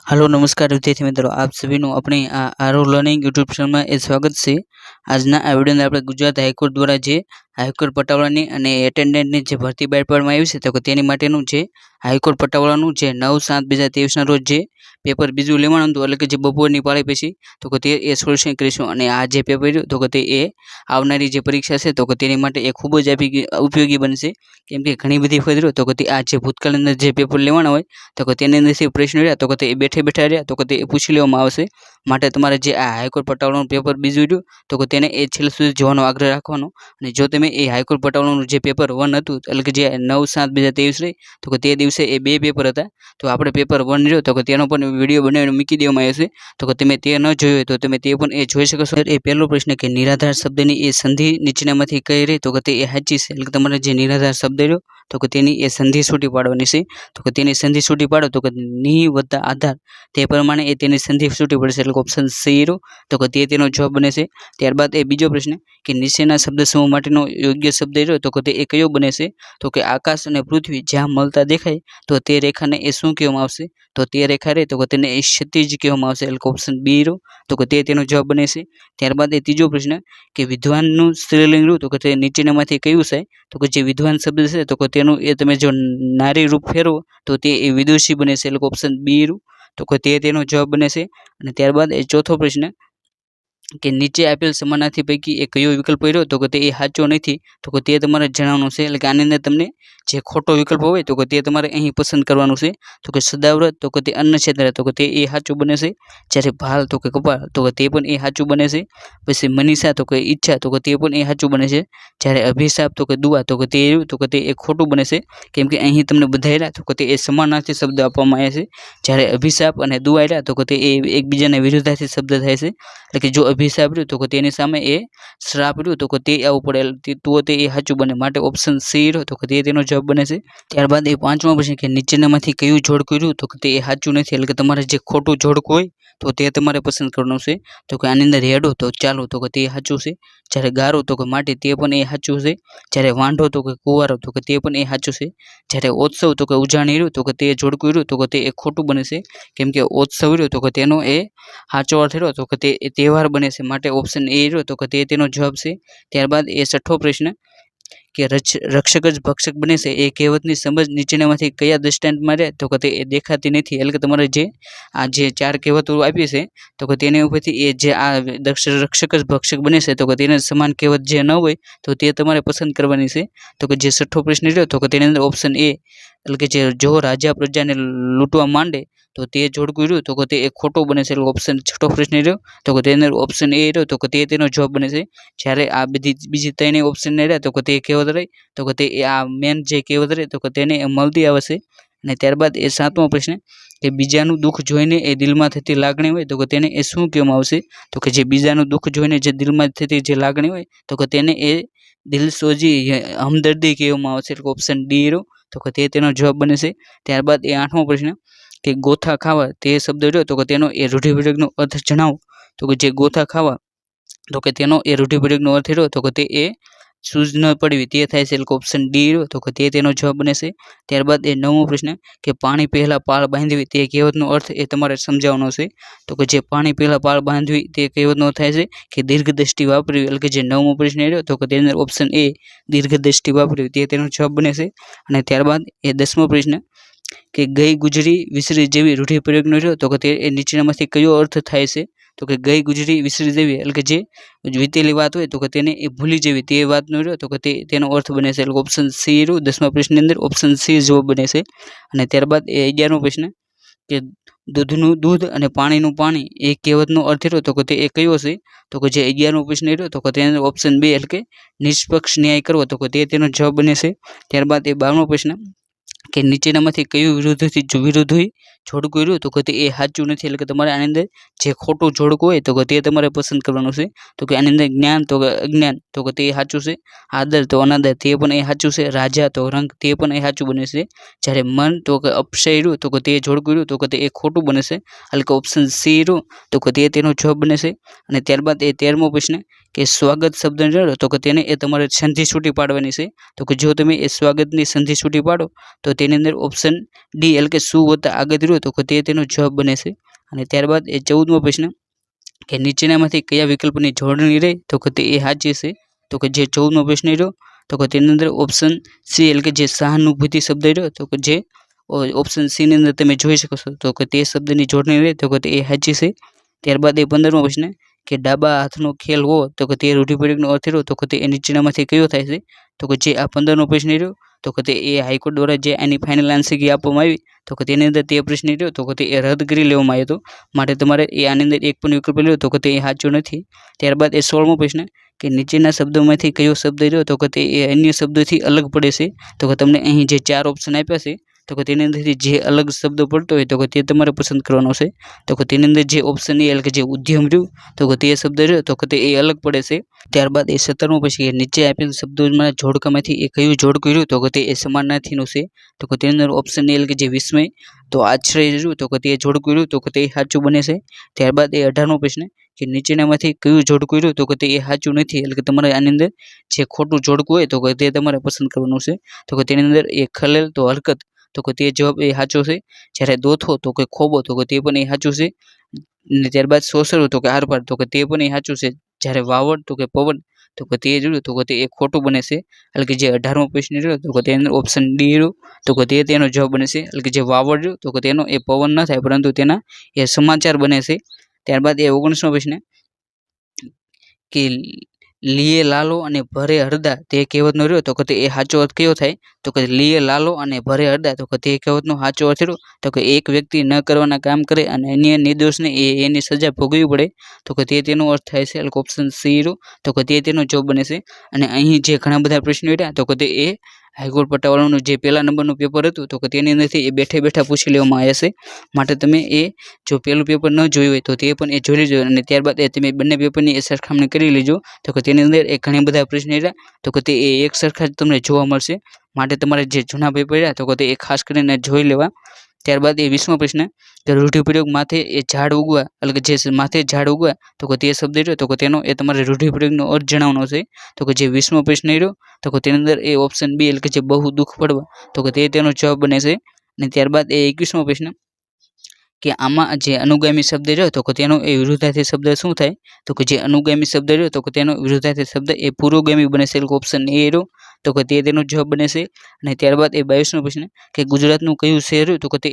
Hello नमस्कार विद्यार्थी मित्रों, आप सभी નું अपनी આરો લર્નિંગ યુટ્યુબ ચેનલમાં સ્વાગત છે। આજના આ વિડિયોની આપણે ગુજરાત હાઈકોર્ટ દ્વારા જે હાઈકોર્ટ પટાવાળાની અને એટેન્ડન્ટની જે ભરતી બહાર પાડવામાં આવી છે તો તેની માટેનું જે હાઈકોર્ટ પટાવાળાનું જે 9/7/2023 ના રોજ જે પેપર બીજું લેવાનું હતું, એટલે કે જે બપોરની પાળી પછી તો તે એ સોલ્યુશન કરીશું। અને આ જે પેપર રહ્યું તો તે એ આવનારી જે પરીક્ષા છે તો તેની માટે એ ખૂબ જ ઉપયોગી બનશે, કેમ કે ઘણી બધી વખત રહ્યું તો તે આ જે ભૂતકાળની અંદર જે પેપર લેવાના હોય તો તેની અંદરથી પ્રશ્ન રહ્યા તો તે બેઠા રહ્યા તો તે પૂછી લેવામાં આવશે। માટે તમારે જે આ હાઈકોર્ટ પટાવાળાનું પેપર બીજું રહ્યું તો તેને એ છેલ્લે સુધી જોવાનો આગ્રહ રાખવાનો। અને જો તમે એ હાઈકોર્ટ પટાવાળાનું જે પેપર 1 હતું, એટલે કે જે 9/7/2023 રહી તો તે દિવસે એ 2 પેપર હતા, તો આપણે પેપર 1 રહ્યો તો તેનો પણ વિડીયો બનાવીને મૂકી દેવામાં આવ્યો છે, તો તમે તે ન જોયો હોય તો તમે તે પણ એ જોઈ શકો છો। એ પહેલો પ્રશ્ન કે નિરાધાર શબ્દની એ સંધિ નીચેનામાંથી કઈ રહી તો તે એ સાચી છે, એટલે કે તમારે જે નિરાધાર શબ્દ રહ્યો તો તેની એ સંધિ છૂટી પાડવાની છે। તો તેની સંધિ છૂટી પાડો તો ની વત્તા આધાર તે પ્રમાણે એ તેની સંધિ છૂટી પડશે, એટલે ઓપ્શન સી રહ્યો તો તે તેનો જવાબ બને છે। ત્યારબાદ એ બીજો પ્રશ્ન કે નીચેના શબ્દ સમૂહ માટેનો યોગ્ય શબ્દ રહ્યો તો તે એ કયો બને છે, તો કે આકાશ અને પૃથ્વી જ્યાં મળતા દેખાય તો તે રેખાને એ શું કહેવામાં આવશે, તો તે રેખા રહે તો તેને એ ક્ષિતિજ કહેવામાં આવશે, એટલે ઓપ્શન બી રહ્યો તો તે તેનો જવાબ બને છે। ત્યારબાદ એ ત્રીજો પ્રશ્ન કે વિદ્વાનનું સ્ત્રીલિંગ રહ્યું તો તે નીચેનામાંથી કયું છે, તો કે જે વિદ્વાન શબ્દ છે તો તેનું એ તમે જો નારી રૂપ ફેરવો તો તે એ વિદુષી બને છે, એટલે ઓપ્શન બી રહ્યું તો તે તેનો જવાબ બને છે। અને ત્યારબાદ એ ચોથો પ્રશ્ન કે નીચે આપેલ સમાનાર્થી પૈકી એ કયો વિકલ્પ રહ્યો તો તે એ સાચો નથી, તો તે તમારે જણાવવાનું છે, એટલે કે આની અંદર તમને જે ખોટો વિકલ્પ હોય તો તે તમારે અહીં પસંદ કરવાનું છે। તો કે સદાવ્રત તો તે અન્ન ક્ષેત્ર તો તે એ સાચું બને છે। જ્યારે ભાલ તો કે કપાળ તો તે પણ એ સાચું બને છે। પછી મનીષા તો કે ઈચ્છા તો તે પણ એ સાચું બને છે। જ્યારે અભિશાપ તો કે દુઆ તો તે એ ખોટું બને છે, કેમ કે અહીં તમને બધાયરા તો તે એ સમાનાર્થી શબ્દ આપવામાં આવ્યા છે। જ્યારે અભિશાપ અને દુઆ રહ્યા તો તે એકબીજાના વિરુદ્ધાર્થી શબ્દ થાય છે, એટલે કે જો અભિશાપ રહ્યું તો તેની સામે એ શ્રાપ રહ્યું તો તે આવવું પડે તો તે એ સાચું બને, માટે ઓપ્શન સી રહ્યો તો તે તેનો જવાબ બને છે। ત્યારબાદ એ પાંચમો પ્રશ્ન કે નીચેનામાંથી કયું જોડકું રહ્યું તો તે એ સાચું નથી, એટલે કે તમારે જે ખોટું જોડકું હોય તો તે તમારે પસંદ કરવાનું છે। તો કે આની અંદર હેડો તો ચાલો તો તે સાચું છે। જ્યારે ગારો તો કે માટી તે પણ એ સાચું છે। જ્યારે વાંઢો તો કે કુવારો તો તે પણ એ સાચું છે। જ્યારે ઓત્સવ તો કે ઉજાણી રહ્યું તો તે જોડકું રહ્યું તો તે એ ખોટું બને છે, કેમ કે ઓત્સવ રહ્યો તો તેનો એ સાચો અર્થ રહ્યો તો તે તહેવાર બને છે, માટે ઓપ્શન એ રહ્યો તો તે તેનો જવાબ છે। ત્યારબાદ એ છઠ્ઠો પ્રશ્ન કે રક્ષક જ ભક્ષક બને છે એ કહેવતની સમજ નીચેનામાંથી કયા દ્રષ્ટાંતમાં રહે તો તે એ દેખાતી નથી, એટલે કે તમારે જે આ જે 4 કહેવતો આપી છે તો તેની ઉપરથી એ જે આ રક્ષક જ ભક્ષક બને છે તો તેને સમાન કહેવત જે ન હોય તો તે તમારે પસંદ કરવાની છે। તો કે જે છઠ્ઠો પ્રશ્ન રહ્યો તો તેની અંદર ઓપ્શન એ, એટલે કે જો રાજા પ્રજાને લૂંટવા માંડે તો તે જોડકું રહ્યું તો તે એ ખોટું બને છે, એટલે ઓપ્શન છઠ્ઠો પ્રશ્ન રહ્યો તો તેની અંદર ઓપ્શન એ રહ્યો તો તે તેનો જવાબ બને છે। જ્યારે આ બીજી 3 ઓપ્શન ને રહ્યા તો તે કહેવત રહી તો તે આ મેન જે કહેવત રહી તો તેને મળતી આવે છે। અને ત્યારબાદ એ સાતમો પ્રશ્ન કે બીજાનું દુઃખ જોઈને એ દિલમાં થતી લાગણી હોય તો તેને એ શું કહેવામાં આવશે, તો કે જે બીજાનું દુઃખ જોઈને જે દિલમાં થતી જે લાગણી હોય તો તેને એ દિલસોજી હમદર્દી કહેવામાં આવશે, એટલે ઓપ્શન ડી રહ્યો તો તે તેનો જવાબ બને છે। ત્યારબાદ એ આઠમો પ્રશ્ન કે ગોથા ખાવા તે શબ્દ રહ્યો તો તેનો એ રૂઢિપ્રયોગનો અર્થ જણાવો, તો કે જે ગોથા ખાવા તો કે તેનો એ રૂઢિપ્રયોગનો અર્થ રહ્યો તો તે એ સૂઝ ન પડવી તે થાય છે, એટલે ઓપ્શન ડી રહ્યો તો તે તેનો જવાબ બને છે। ત્યારબાદ એ નવમો પ્રશ્ન કે પાણી પહેલા પાળ બાંધવી તે કહેવતનો અર્થ એ તમારે સમજાવવાનો છે, તો કે જે પાણી પહેલા પાળ બાંધવી તે કહેવતનો થાય છે કે દીર્ઘદ્રષ્ટિ વાપરવી, એટલે કે જે નવમો પ્રશ્ન રહ્યો તો તેની અંદર ઓપ્શન એ દીર્ઘદ્રષ્ટિ વાપરવી તે તેનો જવાબ બને છે। અને ત્યારબાદ એ 10મો પ્રશ્ન કે ગઈ ગુજરી વિસરી જેવી રૂઢિપ્રયોગનો રહ્યો તો તે નીચેનામાંથી કયો અર્થ થાય છે, તો કે ગઈ ગુજરી વિસરી જેવી, એટલે કે જે વીતેલી વાત હોય તો તેને એ ભૂલી જેવી તે વાતનો રહ્યો તો તેનો અર્થ બને છે, એટલે ઓપ્શન સી રહ્યું 10મા પ્રશ્નની અંદર ઓપ્શન સી જવાબ બને છે। અને ત્યારબાદ એ 11મો પ્રશ્ન કે દૂધનું દૂધ અને પાણીનું પાણી એ કહેવતનો અર્થ રહ્યો તો તે એ કયો છે, તો કે જે 11મો પ્રશ્ન રહ્યો તો તેની અંદર ઓપ્શન 2, એટલે કે નિષ્પક્ષ ન્યાય કરવો તો તેનો જવાબ બને છે। ત્યારબાદ એ 12મો પ્રશ્ન કે નીચેનામાંથી કયું વિરુદ્ધ હોય જોડકું રહ્યું તો તે એ સાચું નથી, એટલે કે તમારે આની અંદર જે ખોટું જોડકું હોય તો તે તમારે પસંદ કરવાનું છે। તો કે આની અંદર જ્ઞાન તો કે અજ્ઞાન તો તે સાચું છે। આદર તો અનાદર તે પણ એ સાચું છે। રાજા તો રંગ તે પણ એ સાચું બને છે। જ્યારે મન તો કે અપશય રહ્યું તો તે જોડકું રહ્યું તો તે એ ખોટું બને છે, એટલે કે ઓપ્શન સી રહ્યું તો તે તેનો જવાબ બને છે। અને ત્યારબાદ એ 13મો પ્રશ્ન કે સ્વાગત શબ્દ રહ્યો તો તેને એ તમારે સંધિ છૂટી પાડવાની છે, તો કે જો તમે એ સ્વાગતની સંધિ છૂટી પાડો તો તેની અંદર ઓપ્શન ડી, એટલે કે સુ વત્તા આગળ રહ્યું રહ્યું તો તે તેનો જવાબ બને છે। અને ત્યારબાદ એ 14મો પ્રશ્ન કે નીચેનામાંથી કયા વિકલ્પની જોડણી રહે તો તે એ સાચી છે। તો કે જે 14મો પ્રશ્ન રહ્યો તો કે તેની અંદર ઓપ્શન સી એટલે કે જે સહાનુભૂતિ શબ્દ રહ્યો તો કે જે ઓપ્શન સી ની અંદર તમે જોઈ શકો છો તો કે તે શબ્દની જોડણી રહે તો કે તે એ સાચી છે। ત્યારબાદ એ 15મો પ્રશ્ન કે ડાબા હાથનો ખેલ હો તો કે તે રૂઢિપ્રયોગનો અર્થ રહ્યો તો કે તે નીચેનામાંથી કયો થાય છે। તો કે જે આ 15મો પ્રશ્ન રહ્યો તો કે તે એ હાઈકોર્ટ દ્વારા જે આની ફાઇનલ આન્સર કી આપવામાં આવી તો કે તેની અંદર તે પ્રશ્ન રહ્યો તો કે તે એ રદ કરી લેવામાં આવ્યો હતો, માટે તમારે એ આની અંદર એક પણ વિકલ્પ રહ્યો તો કે તે સાચો નથી। ત્યારબાદ એ 16મો પ્રશ્ન કે નીચેના શબ્દોમાંથી કયો શબ્દ રહ્યો તો કે તે એ અન્ય શબ્દોથી અલગ પડે છે। તો કે તમને અહીં જે 4 ઓપ્શન આપ્યા છે તો કે તેની અંદરથી જે અલગ શબ્દ પડતો હોય તો કે તે તમારે પસંદ કરવાનો છે। તો કે તેની અંદર જે ઓપ્શન એ એટલે કે જે ઉદ્યમ રહ્યું તો કે તે શબ્દ રહ્યો તો કે તે એ અલગ પડે છે। ત્યારબાદ એ 17મો પછી નીચે આપેલ શબ્દોમાં જોડકામાંથી એ કયું જોડકું રહ્યું તો કે તે એ સમાનાર્થીનું છે। તો કે તેની અંદર ઓપ્શન એ એટલે કે જે વિસ્મય તો આશ્રય રહ્યું તો કે તે જોડકું રહ્યું તો કે તે સાચું બને છે। ત્યારબાદ એ 18મો પ્રશ્ન કે નીચેનામાંથી કયું જોડકું રહ્યું તો કે તે એ સાચું નથી એટલે કે તમારે આની અંદર જે ખોટું જોડકું હોય તો કે તે તમારે પસંદ કરવાનું છે। તો કે તેની અંદર એ ખલેલ તો હરકત તો કે તે જવાબ એ સાચો છે। જ્યારે દોથો તો કે ખોબો તો કે તે પણ એ સાચું છે। અને ત્યારબાદ સોસરું તો કે આરપાર તો કે તે પણ એ સાચું છે। જ્યારે વાવડ તો કે પવન તો કે તે જોયું તો કે તે એ ખોટું બને છે। એટલે કે જે 18મો પ્રશ્ન રહ્યો તો કે તેની અંદર ઓપ્શન ડી રહ્યું તો કે તે તેનો જવાબ બને છે। એટલે કે જે વાવડ રહ્યું તો કે તેનો એ પવન ન થાય પરંતુ તેના એ સમાચાર બને છે। ત્યારબાદ એ 19મો પ્રશ્ન કે લીએ લાલો અને ભરે હરદા તે કહેવતનો રહ્યો તો કે તે એ સાચો અર્થ કયો થાય તો કે લીએ લાલો અને ભરે હરદા તો કે તે કહેવતનો સાચો અર્થ રહ્યો તો કે એક વ્યક્તિ ન કરવાના કામ કરે અને અન્ય નિર્દોષને એની સજા ભોગવવી પડે તો કે તે તેનો અર્થ થાય છે। એટલે ઓપ્શન સી રહ્યું તો કે તે તેનો જવાબ બને છે। અને અહીં જે ઘણા બધા પ્રશ્નો રહ્યા તો કે તે એ હાઈકોર્ટ પટ્ટાવાળાનું જે પહેલા નંબરનું પેપર હતું તો કે તેની અંદરથી એ બેઠે બેઠા પૂછી લેવામાં આવ્યા છે, માટે તમે એ જો પહેલું પેપર ન જોયું હોય તો તે પણ એ જોઈ લેજો અને ત્યારબાદ એ તમે બંને પેપરની એ સરખામણી કરી લેજો તો કે તેની અંદર એ ઘણા બધા પ્રશ્નો રહ્યા તો કે તે એક સરખા જ તમને જોવા મળશે, માટે તમારે જે જૂના પેપર રહ્યા તો કે તે એ ખાસ કરીને જોઈ લેવા। ત્યારબાદ એ 20મો પ્રશ્ન કે રૂઢિપ્રયોગ માથે એ ઝાડ ઉગવા એટલે કે જે માથે ઝાડ ઉગવા તો કે તે શબ્દ રહ્યો તો કે તેનો એ તમારે રૂઢિપ્રયોગનો અર્થ જણાવવાનો છે। તો કે જે 20મો પ્રશ્ન રહ્યો તો કે તેની અંદર એ ઓપ્શન બી એટલે કે જે બહુ દુઃખ પડવા તો કે તે તેનો જવાબ બને છે। અને ત્યારબાદ એ 21મો પ્રશ્ન કે આમાં જે અનુગામી શબ્દ રહ્યો તો કે તેનો એ વિરુદ્ધાર્થી શબ્દ શું થાય તો કે જે અનુગામી શબ્દ રહ્યો તો કે તેનો વિરુદ્ધાર્થી શબ્દ એ પૂર્વગામી બને છે। એટલે ઓપ્શન એ રહ્યો તો કે તે તેનો જવાબ બને છે। અને ત્યારબાદ એ 22મો પ્રશ્ન કે ગુજરાતનું કયું શહેર તો કે તે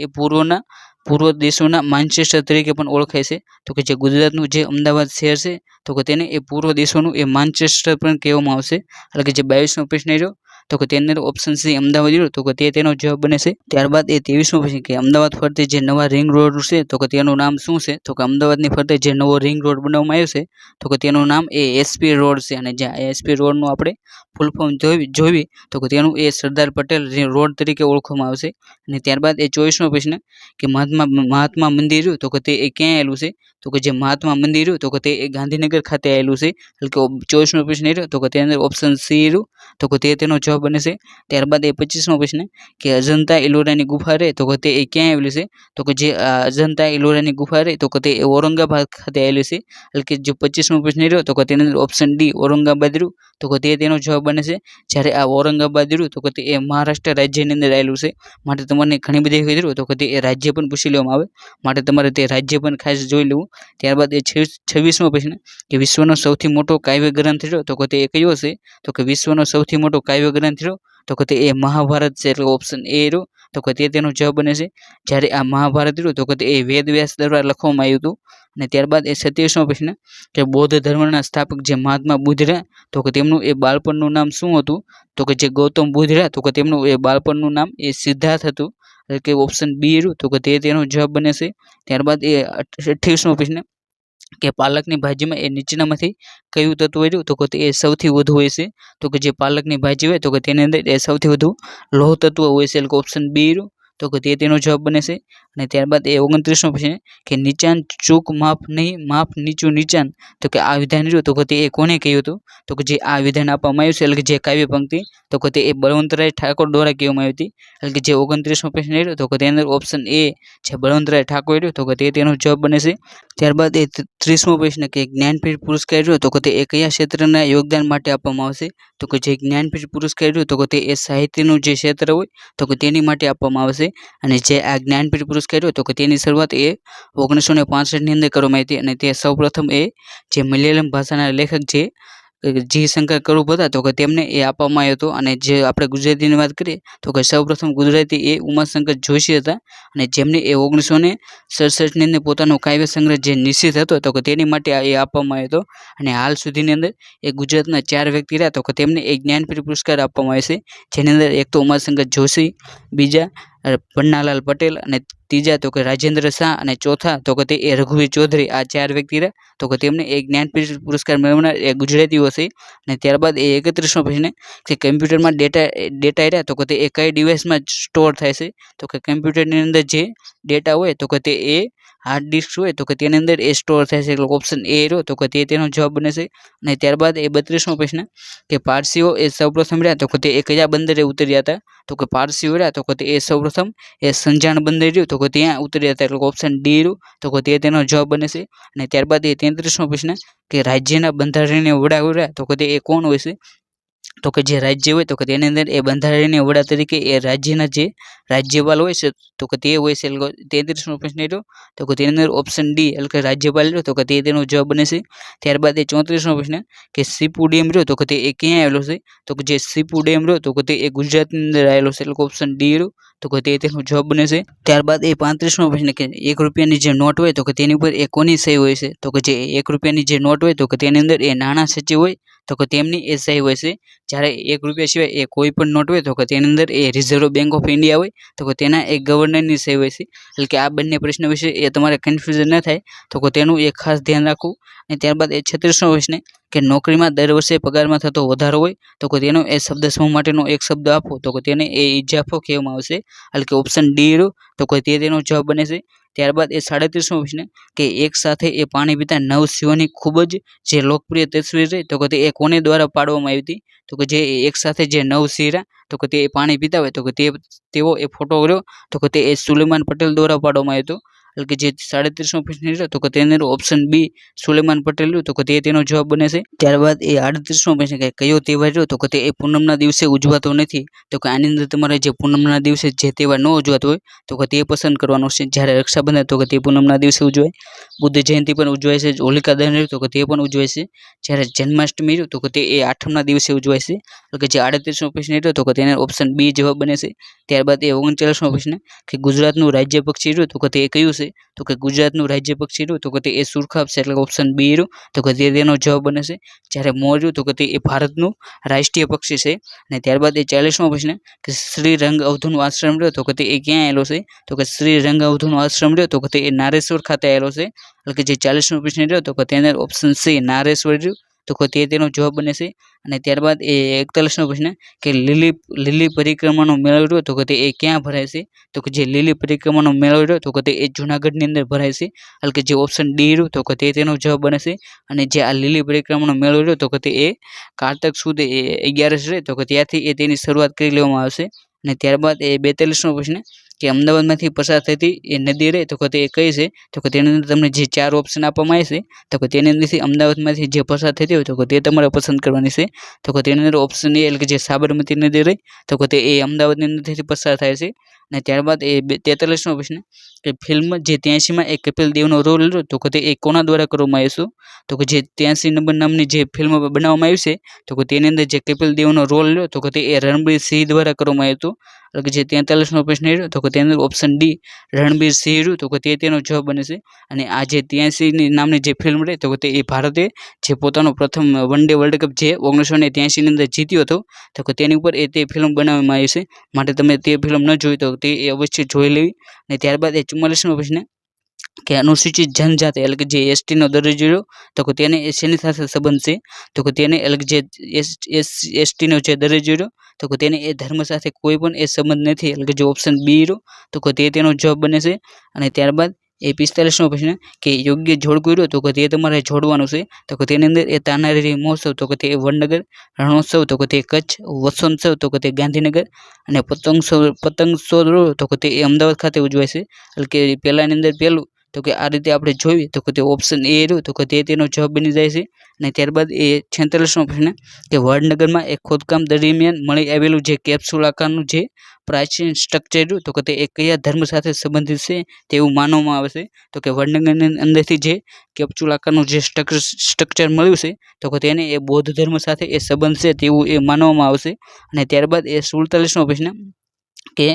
પૂર્વ દેશોના માન્ચેસ્ટર તરીકે પણ ઓળખાય છે। તો કે જે ગુજરાતનું જે અમદાવાદ શહેર છે તો કે તેને એ પૂર્વ દેશોનું એ માન્ચેસ્ટર પણ કહેવામાં આવશે। એટલે કે જે 22મો પ્રશ્ન રહ્યો તો કે તેની અંદર ઓપ્શન સી અમદાવાદ રહ્યો તો કે તે તેનો જવાબ બને છે। ત્યારબાદ એ 23મો પ્રશ્ન કે અમદાવાદ ફરતે જે નવા રિંગ રોડ છે તો કે તેનું નામ શું છે તો કે અમદાવાદની ફરતે જે નવો રિંગ રોડ બનાવવામાં આવ્યો છે તો કે તેનું નામ એ એસપી રોડ છે। અને જે એસપી રોડનું આપણે ફૂલ ફોર્મ જોઈ તો કે તેનું એ સરદાર પટેલ રોડ તરીકે ઓળખવામાં આવશે। અને ત્યારબાદ એ 24મો પ્રશ્ન કે મહાત્મા મંદિર તો કે તે એ ક્યાં આવેલું છે તો કે જે મહાત્મા મંદિર તો કે તે એ ગાંધીનગર ખાતે આવેલું છે। એટલે કે 24મો પ્રશ્ન રહ્યો તો કે તેની અંદર ઓપ્શન સી રહ્યું તો કે તે તેનો જવાબ બને છે। ત્યારબાદ એ 25મો પ્રશ્ન કે અજંતા ઇલોરાની ગુફા રહે તો કે તે એ ક્યાં આવેલી છે તો કે જે અજંતા ઇલોરાની ગુફા રહે તો કે તે ઔરંગાબાદ ખાતે આવેલી છે। એટલે કે જે 25મો પ્રશ્ન રહ્યો તો કે તેની અંદર ઓપ્શન ડી ઔરંગાબાદ રહ્યું તો કે તે તેનો જવાબ બને છે। જ્યારે આ ઔરંગાબાદ રહ્યું તો કે તે એ મહારાષ્ટ્ર રાજ્યની અંદર આવેલું છે, માટે તમને ઘણી બધી વખત રહ્યું તો કે તે એ રાજ્ય પણ પૂછી લેવામાં આવે, માટે તમારે તે રાજ્ય પણ ખાસ જોઈ લેવું। ત્યારબાદ એ 26મો પ્રશ્ન કે વિશ્વનો સૌથી મોટો કાવ્ય ગ્રંથ રહ્યો તો કે તે કયો છે તો કે વિશ્વનો સૌથી મોટો કાવ્ય ગ્રંથ રહ્યો તો કે તે એ મહાભારત છે। એટલે ઓપ્શન એ રહ્યો તો કે તે તેનો જવાબ બને છે। જ્યારે આ મહાભારત રહ્યું તો કે તે એ વેદ વ્યાસ દ્વારા લખવામાં આવ્યું હતું। અને ત્યારબાદ એ 27મો પ્રશ્ન કે બૌદ્ધ ધર્મના સ્થાપક જે મહાત્મા બુદ્ધ રહ્યા તો કે તેમનું એ બાળપણનું નામ શું હતું તો કે જે ગૌતમ બુદ્ધ રહ્યા તો કે તેમનું એ બાળપણનું નામ એ સિદ્ધાર્થ હતું। એટલે કે ઓપ્શન બી રહ્યું તો કે તે તેનો જવાબ બને છે। ત્યારબાદ એ 28મો પ્રશ્ન કે પાલકની ભાજીમાં એ નીચેનામાંથી કયું તત્વ રહ્યું તો કે તે એ સૌથી વધુ હોય છે તો કે જે પાલકની ભાજી હોય તો કે તેની અંદર એ સૌથી વધુ લોહ તત્વ હોય છે। એટલે ઓપ્શન બી રહ્યું તો કે તે તેનો જવાબ બને છે। અને ત્યારબાદ એ 29મો પ્રશ્ન કે નીચાન ચૂક માફ નહીં માફ નીચું નીચાન તો કે આ વિધાન રહ્યું તો કે તે એ કોને કહ્યું હતું તો કે જે આ વિધાન આપવામાં આવ્યું છે એટલે કે જે કાવ્ય પંક્તિ તો કે તે એ બળવંતરાય ઠાકોર દ્વારા કહેવામાં આવી હતી। એટલે કે જે 29મો પ્રશ્ન રહ્યો તો કે તેની અંદર ઓપ્શન એ છે બળવંતરાય ઠાકોર રહ્યું તો કે તે તેનો જવાબ બને છે। ત્યારબાદ એ 30મો પ્રશ્ન કે જ્ઞાનપીઠ પુરસ્કાર રહ્યો તો કે તે એ કયા ક્ષેત્રના યોગદાન માટે આપવામાં આવશે તો કે જે જ્ઞાનપીઠ પુરસ્કાર રહ્યો તો કે તે એ સાહિત્યનું જે ક્ષેત્ર હોય તો કે તેની માટે આપવામાં આવશે। અને જે આ જ્ઞાનપીઠ પુરસ્કાર પુરસ્કાર રહ્યો તો કે તેની શરૂઆત એ 1965ની અંદર કરવામાં આવી હતી અને તે સૌપ્રથમ એ જે મલયાલમ ભાષાના લેખક છે જી શંકર કરુપ હતા તો કે તેમને એ આપવામાં આવ્યો હતો અને જે આપણે ગુજરાતીની વાત કરીએ તો કે સૌપ્રથમ ગુજરાતી એ ઉમાશંકર જોશી હતા અને જેમને એ 1967ની અંદર પોતાનો કાવ્ય સંગ્રહ જે નિશ્ચિત હતો તો કે તેની માટે એ આપવામાં આવ્યો હતો અને હાલ સુધીની અંદર એ ગુજરાતના 4 વ્યક્તિ રહ્યા તો કે તેમને એક જ્ઞાનપીઠ પુરસ્કાર આપવામાં આવે છે જેની અંદર એક તો ઉમાશંકર જોશી, બીજા પન્નાલાલ પટેલ અને ત્રીજા તો કે રાજેન્દ્ર શાહ અને ચોથા તો કે તે એ રઘુવીર ચૌધરી આ 4 વ્યક્તિ રહ્યા તો કે તેમને એક જ્ઞાનપીઠ પુરસ્કાર મેળવનાર એ ગુજરાતીઓ છે અને ત્યારબાદ એ 31મો પ્રશ્ન કે કમ્પ્યુટરમાં ડેટા રહ્યા તો કે તે એ કઈ ડિવાઇસમાં સ્ટોર થાય છે તો કે કમ્પ્યુટરની અંદર જે ડેટા હોય તો કે તે એ હાર્ડ ડિસ્ક હોય તો કે તેની અંદર એ સ્ટોર થાય છે એટલે ઓપ્શન એ રહ્યો તો કે તે તેનો જવાબ બને છે અને ત્યારબાદ એ 32મો પ્રશ્ન કે પારસીઓ એ સૌપ્રથમ રહ્યા તો કે તે એ કયા બંદરે ઉતર્યા હતા તો કે પારસીઓ રહ્યા તો કે તે એ સૌપ્રથમ એ સંજાણ બંદર રહ્યું તો કે ત્યાં ઉતર્યા હતા એટલે ઓપ્શન ડી રહ્યું તો કે તે તેનો જવાબ બને છે અને ત્યારબાદ એ 33મો પ્રશ્ન કે રાજ્યના બંધારણીય વડા રહ્યા તો કે તે એ કોણ હોય છે તો કે જે રાજ્ય હોય તો કે તેની અંદર એ બંધારણીય વડા તરીકે એ રાજ્યના જે રાજ્યપાલ હોય છે તો કે તે હોય છે એટલે 33મો પ્રશ્ન રહ્યો તો કે તેની અંદર ઓપ્શન ડી એટલે કે રાજ્યપાલ રહ્યો તો કે તે તેનો જવાબ બને છે ત્યારબાદ એ 34મો પ્રશ્ન કે સીપુ ડેમ રહ્યો તો કે તે એ ક્યાં આવેલો છે તો કે જે સીપુ ડેમ રહ્યો તો કે તે એ ગુજરાતની અંદર આવેલો છે એટલે ઓપ્શન ડી રહ્યો તો કે તે તેનો જવાબ બને છે ત્યારબાદ એ 35મો પ્રશ્ન કે 1 રૂપિયાની જે નોટ હોય તો કે તેની ઉપર એ કોની સહી હોય છે તો કે જે 1 રૂપિયાની જે નોટ હોય તો કે તેની અંદર એ નાણાં સચિવ હોય તો કે તેમની એ સહી હોય છે જ્યારે 1 રૂપિયા સિવાય એ કોઈ પણ નોટ હોય તો કે તેની અંદર એ રિઝર્વ બેંક ઓફ ઇન્ડિયા હોય તો કે તેના એક ગવર્નરની સહી હોય છે એટલે કે આ બંને પ્રશ્ન વિશે એ તમારે કન્ફ્યુઝન ન થાય તો કે તેનું એક ખાસ ધ્યાન રાખવું અને ત્યારબાદ એ 36મો પ્રશ્ન કે નોકરીમાં દર વર્ષે પગારમાં થતો વધારો હોય તો કે તેનો એ શબ્દ સમૂહ માટેનો એક શબ્દ આપો તો કે તેને એ ઇજાફો કહેવામાં આવશે એટલે કે ઓપ્શન ડી રહ્યો તો કે તે તેનો જવાબ બને છે ત્યારબાદ એ 37મો પ્રશ્ન કે એક સાથે એ પાણી પીતા 9 સિંહોની ખૂબ જ જે લોકપ્રિય તસવીર છે તો કે તે એ કોને દ્વારા પાડવામાં આવી હતી તો કે જે એક સાથે જે 9 સિંહ તો કે તે પાણી પીતા હોય તો કે તેવો એ ફોટો રહ્યો તો કે તે એ સુલેમાન પટેલ દ્વારા પાડવામાં આવ્યો હતો એટલે કે જે 37મો પ્રશ્ન રહ્યો તો કે તેની અંદર ઓપ્શન બી સુલેમાન પટેલ રહ્યું તો કે તે તેનો જવાબ બને છે ત્યારબાદ એ 38મો પ્રશ્ન કે કયો તહેવાર રહ્યો તો કે તે એ પૂનમના દિવસે ઉજવાતો નથી તો કે આની અંદર તમારે જે પૂનમના દિવસે જે તહેવાર ન ઉજવાતો હોય તો કે તે પસંદ કરવાનો છે જ્યારે રક્ષાબંધન તો કે તે પૂનમના દિવસે ઉજવાય બુદ્ધ જયંતિ પણ ઉજવાય છે હોલિકા દહન રહ્યું તો કે તે પણ ઉજવાય છે જ્યારે જન્માષ્ટમી રહ્યું તો કે તે એ 8મના દિવસે ઉજવાય છે એટલે કે જે 38મો પ્રશ્ન રહ્યો તો કે તેને ઓપ્શન બી જવાબ બને છે ત્યારબાદ એ 39મો પ્રશ્ન કે ગુજરાતનું રાજ્ય પક્ષી રહ્યું તો કે તે કયું છે તો કે ગુજરાતનું રાજ્ય પક્ષી રહ્યું તો કે તે એ સુરખાબ છે એટલે ઓપ્શન બી રહ્યું તો કે તેનો જવાબ બને છે જ્યારે મોર રહ્યું તો કે તે એ ભારતનું રાષ્ટ્રીય પક્ષી છે અને ત્યારબાદ એ 40મો પ્રશ્ન કે શ્રી રંગ અવધૂનો આશ્રમ રહ્યો તો કે તે એ ક્યાં આવેલો છે તો કે શ્રી રંગ અવધૂનો આશ્રમ રહ્યો તો કે તે એ નારેશ્વર ખાતે આવેલો છે એટલે કે જે 40મો પ્રશ્ન રહ્યો તો કે તેના ઓપ્શન સી નારેશ્વર રહ્યું તો કે તેનો જવાબ બને છે અને ત્યારબાદ એ 41મો પ્રશ્ન કે લીલી પરિક્રમાનો મેળો રહ્યો તો કે તે એ ક્યાં ભરાય છે તો કે જે લીલી પરિક્રમાનો મેળો રહ્યો તો કે તે એ જૂનાગઢની અંદર ભરાય છે એટલે કે જે ઓપ્શન ડી રહ્યું તો કે તેનો જવાબ બને છે અને જે આ લીલી પરિક્રમાનો મેળો રહ્યો તો કે તે એ કારતક સુદ 11 રહે તો કે ત્યાંથી એ તેની શરૂઆત કરી લેવામાં આવશે અને ત્યારબાદ એ 42મો પ્રશ્ન કે અમદાવાદમાંથી પસાર થતી એ નદી રહે તો કે તે કઈ છે તો કે તેની અંદર તમને જે 4 ઓપ્શન આપવામાં આવે છે તો કે તેની અંદરથી અમદાવાદમાંથી જે પસાર થતી હોય તો કે તે તમારે પસંદ કરવાની છે તો કે તેની અંદર ઓપ્શન એ એટલે કે જે સાબરમતી નદી રહી તો કે તે એ અમદાવાદની અંદરથી પસાર થાય છે અને ત્યારબાદ એ 43મો પ્રશ્ન કે ફિલ્મ જે 83માં એ કપિલ દેવનો રોલ રહ્યો તો કે તે એ કોના દ્વારા કરવામાં આવ્યો તો કે જે 83 નંબર નામની જે ફિલ્મ બનાવવામાં આવી છે તો કે તેની અંદર જે કપિલ દેવનો રોલ રહ્યો તો કે તે એ રણબીર સિંહ દ્વારા કરવામાં આવ્યો હતો એટલે કે જે 43મો પ્રશ્ન રહ્યો તો કે તેની અંદર ઓપ્શન ડી રણબીર સિંહ રહ્યું તો કે તેનો જવાબ બને છે અને આ જે 83 નામની જે ફિલ્મ રહી તો કે તે એ ભારતે જે પોતાનો પ્રથમ વન ડે વર્લ્ડ કપ જે 1983ની અંદર જીત્યો હતો તો કે તેની ઉપર એ તે ફિલ્મ બનાવવામાં આવી છે માટે તમે તે ફિલ્મ ન જોઈ તો તે અવશ્ય જોઈ લેવી અને ત્યારબાદ એ 44મો પ્રશ્ન કે અનુસૂચિત જનજાતિ એટલે કે જે એસટીનો દરજ્જો રહ્યો તો કે તેને શેની સાથે સંબંધ છે તો કે તેને એટલે કે જે એસટીનો જે દરજ્જો રહ્યો તો કે તેને એ ધર્મ સાથે કોઈ પણ એ સંબંધ નથી એટલે કે જે ઓપ્શન બી રહ્યો તો કે તેનો જવાબ બને છે અને ત્યારબાદ એ 45મો પ્રશ્ન કે યોગ્ય જોડકું રહ્યો તો કે તે તમારે જોડવાનું છે તો કે તેની અંદર એ તાનારીરી મહોત્સવ તો કે તે વડનગર રણોત્સવ તો કે તે કચ્છ વસંતોત્સવ તો કે તે ગાંધીનગર અને પતંગોત્સવ રહ્યો તો કે તે અમદાવાદ ખાતે ઉજવાય છે એટલે કે પહેલાની અંદર પહેલું તો કે આ રીતે આપણે જોઈએ તો કે તે ઓપ્શન એ રહ્યું તો કે તે તેનો જવાબ બની જાય છે. અને ત્યારબાદ એ 46મો પ્રશ્ન કે વડનગરમાં એક ખોદકામ દરમિયાન મળી આવેલું જે કેપ્સ્યુલ આકારનું જે પ્રાચીન સ્ટ્રક્ચર રહ્યું તો કે તે કયા ધર્મ સાથે સંબંધિત છે તેવું માનવામાં આવે છે. તો કે વડનગરની અંદરથી જે કેપ્સ્યુલ આકારનું જે સ્ટ્રક્ચર મળ્યું છે તો કે તેને એ બૌદ્ધ ધર્મ સાથે એ સંબંધ છે તેવું એ માનવામાં આવશે. અને ત્યારબાદ એ 47મો પ્રશ્ન કે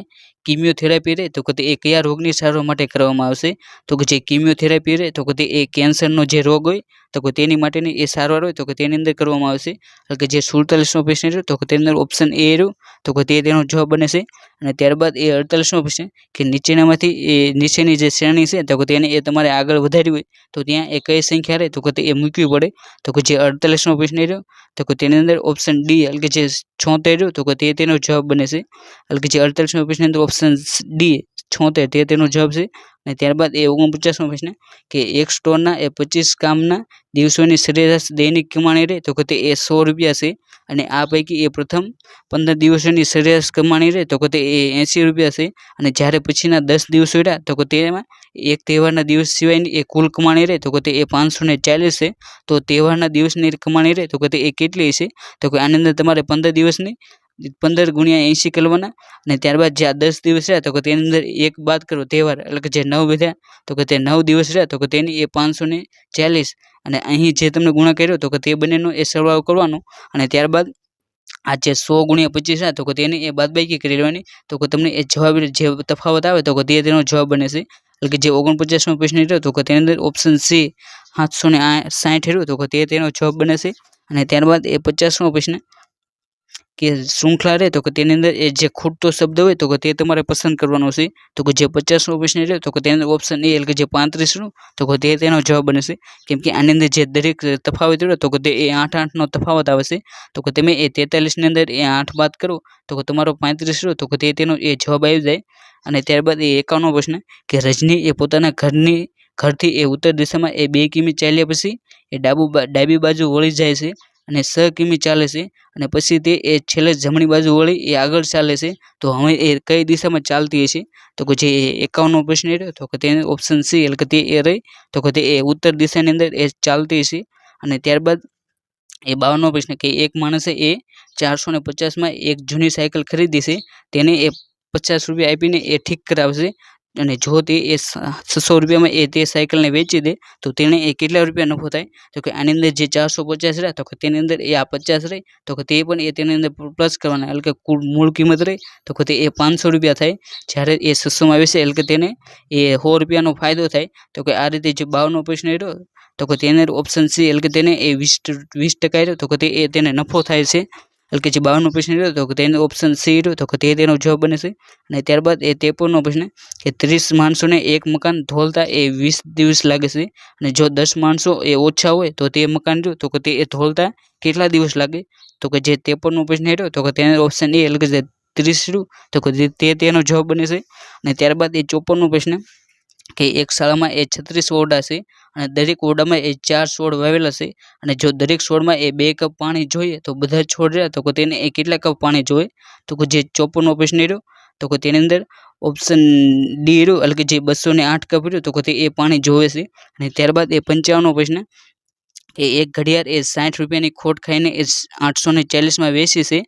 કિમિયોથેરાપી રહે તો કે તે એ કયા રોગની સારવાર માટે કરવામાં આવશે તો કે જે કિમિયોથેરાપી રહે તો કે તે એ કેન્સરનો જે રોગ હોય તો કે તેની માટેની એ સારવાર હોય તો કે તેની અંદર કરવામાં આવશે. એટલે કે જે 47મો પ્રશ્ન રહ્યો તો કે તેની અંદર ઓપ્શન એ રહ્યું તો કે તે તેનો જવાબ બને છે. અને ત્યારબાદ એ 48મો પ્રશ્ન કે નીચેનામાંથી એ નીચેની જે શ્રેણી છે તો કે તેને એ તમારે આગળ વધારવી હોય તો ત્યાં એ કઈ સંખ્યા રહે તો કે તે એ મૂકવી પડે. તો કે જે 48મો પ્રશ્ન રહ્યો તો કે તેની અંદર ઓપ્શન ડી એટલે કે જે 76 રહ્યું તો કે તે તેનો જવાબ બને છે. એટલે કે જે 48મો પ્રશ્ન અંદર ઓપ્શન ડી 76 તે તેનો જવાબ છે. અને ત્યારબાદ એ 49મો પ્રશ્ન કે એક સ્ટોરના એ 25 કામના દિવસોની સરેરાશ દૈનિક કમાણી રહે તો કે તે એ 100 રૂપિયા છે. અને આ પૈકી એ પ્રથમ 15 દિવસોની સરેરાશ કમાણી રહે તો કે તે એ 80 રૂપિયા છે. અને જ્યારે પછીના 10 દિવસો રહ્યા તો કે તેમાં એક તહેવારના દિવસ સિવાયની એ કુલ કમાણી રહે તો કે તે એ 540 છે. તો તહેવારના દિવસની કમાણી રહે તો કે તે એ કેટલી છે તો કે આની અંદર તમારે 15 દિવસની 15 ગુણ્યા 80 કરવાના. અને ત્યારબાદ જે આ 10 દિવસ રહ્યા તો કે તેની અંદર એક બાદ કરો તહેવાર એટલે કે જે 9 વધ્યા તો કે તે 9 દિવસ રહ્યા તો કે તેની એ 540 અને અહીં જે તમને ગુણાકાર કર્યો તો કે તે બંનેનો એ સરવાળો કરવાનો. અને ત્યારબાદ આ જે 100 ગુણ્યા 25 રહ્યા તો કે તેની એ બાદબાકી કરી લેવાની તો કે તમને એ જવાબ જે તફાવત આવે તો કે તે તેનો જવાબ બને છે. એટલે કે જે 49મો પ્રશ્ન રહ્યો તો કે તેની અંદર ઓપ્શન સી 760 રહ્યું તો કે તે તેનો જવાબ બને છે. અને ત્યારબાદ એ 50મો પ્રશ્ન કે શૃંખલા રહે તો કે તેની અંદર એ જે ખૂટતો શબ્દ હોય તો કે તે તમારે પસંદ કરવાનો છે. તો કે જે 50મો પ્રશ્ન રહ્યો તો કે તેની અંદર ઓપ્શન એ એટલે કે જે 35 નું તો કે તે તેનો જવાબ બને છે. કેમ કે આની અંદર જે દરેક તફાવત રહ્યો તો કે તે એ 8 નો તફાવત આવે છે. તો કે તમે એ 43 ની અંદર એ 8 બાદ કરો તો કે તમારો 35 રહ્યો તો કે તે તેનો એ જવાબ આવી જાય. અને ત્યારબાદ એ 51મો પ્રશ્ન કે રજની એ પોતાના ઘરથી એ ઉત્તર દિશામાં એ 2 કિમી ચાલ્યા પછી એ ડાબી બાજુ વળી જાય છે અને 6 કિમી ચાલે છે અને પછી તે એ છેલ્લે જમણી બાજુ વળી એ આગળ ચાલે છે. તો હવે એ કઈ દિશામાં ચાલતી હશે તો કે જે 51મો પ્રશ્ન રહ્યો તો કે તેને ઓપ્શન સી એટલે કે તે એ રહી તો કે તે એ ઉત્તર દિશાની અંદર એ ચાલતી હશે. અને ત્યારબાદ એ 52મો પ્રશ્ન કે એક માણસે એ 450માં એક જૂની સાયકલ ખરીદી છે તેને એ 50 રૂપિયા આપીને એ ઠીક કરાવશે. અને જો તે એ 600 રૂપિયામાં એ તે સાયકલને વેચી દે તો તેને એ કેટલા રૂપિયા નફો થાય તો કે આની અંદર જે 450 રહ્યા તો કે તેની અંદર એ આ 50 રહી તો કે તે પણ એ તેની અંદર પ્લસ કરવાના એટલે કે કુલ મૂળ કિંમત રહી તો કે તે એ 500 રૂપિયા થાય. જ્યારે એ 600માં વેચે એટલે કે તેને એ 100 રૂપિયાનો ફાયદો થાય. તો કે આ રીતે જે 52મો પ્રશ્ન રહ્યો તો કે તેને ઓપ્શન સી એટલે કે તેને એ 20% રહ્યો તો કે તે એ તેને નફો થાય છે. એટલે કે જે 52મો પ્રશ્ન રહ્યો તો કે તેને ઓપ્શન સી રહ્યો તો કે તે તેનો જવાબ બને છે. અને ત્યારબાદ એ 53મો પ્રશ્ન કે 30 માણસોને એક મકાન ધોલતા એ 20 દિવસ લાગે છે અને જો 10 માણસો એ ઓછા હોય તો તે મકાન રહ્યું તો કે તે ધોલતા કેટલા દિવસ લાગે તો કે જે 53મો પ્રશ્ન રહ્યો તો કે તેને ઓપ્શન એ એટલે કે જે 30 રહ્યું તો કે તે તેનો જવાબ બને છે. અને ત્યારબાદ એ 54મો પ્રશ્ન કે એક શાળામાં એ 36 ઓરડા છે અને દરેક ઓરડામાં એ 4 છોડ વાવેલા છે અને જો દરેક છોડમાં એ 2 કપ પાણી જોઈએ તો બધા છોડ રહ્યા તો કે તેને એ કેટલા કપ પાણી જોઈએ તો કે જે 54મો પ્રશ્ન રહ્યો તો કે તેની અંદર ઓપ્શન ડી રહ્યું એટલે કે જે 208 કપ રહ્યું તો કે તે એ પાણી જોવે છે. અને ત્યારબાદ એ 55મો પ્રશ્ન કે એક ઘડિયાળ એ 60 રૂપિયાની ખોટ ખાઈને એ 840માં વેચી છે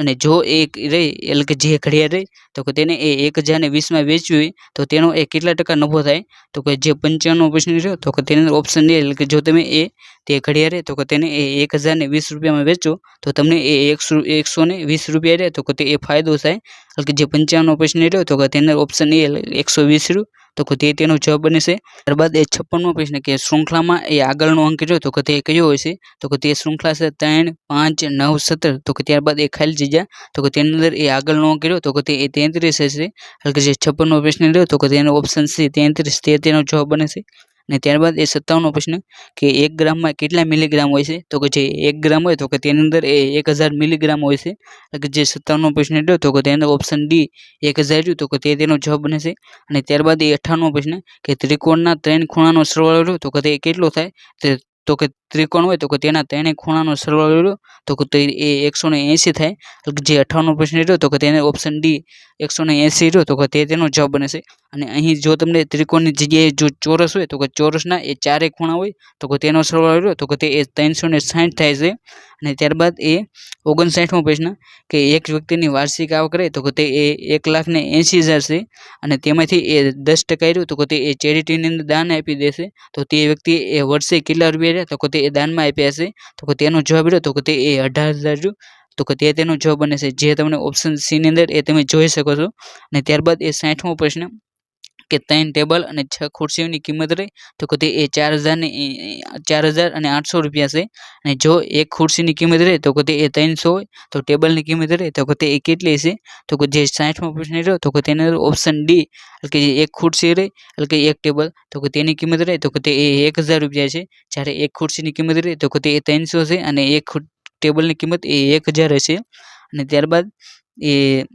અને જો એક રહી એટલે કે જે ઘડિયાળ રહી તો કે તેને એ 1020માં વેચવી હોય તો તેનો એ કેટલા ટકા નફો થાય તો કે જે 55મો પ્રશ્ન રહ્યો તો કે તેની અંદર ઓપ્શન ડી એટલે કે જો તમે એ તે ઘડિયાળ રહે તો કે તેને એ 1020 રૂપિયામાં વેચો તો તમને એ 120 રૂપિયા રહે તો કે તે એ ફાયદો થાય. એટલે કે જે 55મો પ્રશ્ન રહ્યો તો કે તેની અંદર ઓપ્શન એ 120 રહ્યું તો કે તે તેનો જવાબ બને છે. ત્યારબાદ એ 56મો પ્રશ્ન કે શૃંખલામાં એ આગળનો અંક રહ્યો તો કે તે કયો હોય છે તો કે તે શૃંખલા છે 3, 5, 9, 17 તો કે ત્યારબાદ એ ખાલી જગ્યા તો કે તેની અંદર એ આગળનો અંક રહ્યો તો કે તે 33 હશે. એટલે કે જે 56મો પ્રશ્ન રહ્યો તો કે તેનો ઓપ્શન સી 33 તે તેનો જવાબ બને છે. અને ત્યારબાદ એ 57મો પ્રશ્ન કે 1 ગ્રામમાં કેટલા મિલીગ્રામ હોય છે તો કે જે 1 ગ્રામ હોય તો કે તેની અંદર એ 1000 મિલીગ્રામ હોય છે. એટલે કે જે 57મો પ્રશ્ન રહ્યો તો કે તેનો ઓપ્શન ડી 1000 રહ્યું તો કે તે તેનો જવાબ બને છે. અને ત્યારબાદ એ 58મો પ્રશ્ન કે ત્રિકોણના 3 ખૂણાનો સરવાળો રહ્યો તો કે તે કેટલો થાય તો કે ત્રિકોણ હોય તો કે તેના ત્રણેય ખૂણાનો સરવાળો રહ્યો તો કે તે એ 180 થાય. એટલે કે જે 58 પ્રશ્ન રહ્યો તો કે તેને ઓપ્શન ડી 180 રહ્યો તો કે તે તેનો જવાબ બને છે. અને અહીં જો તમને ત્રિકોણની જગ્યાએ જો ચોરસ હોય તો કે ચોરસના એ ચારેય ખૂણા હોય તો કે તેનો સરવાળો રહ્યો તો કે તે 360 થાય છે. અને ત્યારબાદ એ 59મો પ્રશ્ન કે એક વ્યક્તિની વાર્ષિક આવક રહે તો કે તે 1,80,000 છે અને તેમાંથી એ 10% રહ્યું તો કે તે એ ચેરિટીની અંદર દાન આપી દેશે તો તે વ્યક્તિ એ વર્ષે કેટલા રૂપિયા રહ્યા તો કે તે દાનમાં આપ્યા હશે તો કે તેનો જવાબ રહ્યો તો કે તે 18,000 રહ્યું તો કે તે તેનો જવાબ બને છે. જે તમને ઓપ્શન સી ની અંદર એ તમે જોઈ શકો છો. અને ત્યારબાદ એ 60મો પ્રશ્ન કે 3 ટેબલ અને 6 ખુરશીઓની કિંમત રહી તો કે તે 4,800 રૂપિયા છે. અને જો એક ખુરશીની કિંમત રહે તો કે તે 300 હોય તો ટેબલની કિંમત રહે તો કે તે કેટલી છે તો કે જે 60મો પ્રશ્ન રહ્યો તો કે તેની અંદર ઓપ્શન ડી એટલે કે એક ખુરશી રહી એટલે કે એક ટેબલ તો કે તેની કિંમત રહે તો કે તે 1,000 રૂપિયા છે. જ્યારે એક ખુરશીની કિંમત રહે તો કે તે 300 છે અને એક ટેબલની કિંમત 1,000 હશે. અને ત્યારબાદ એ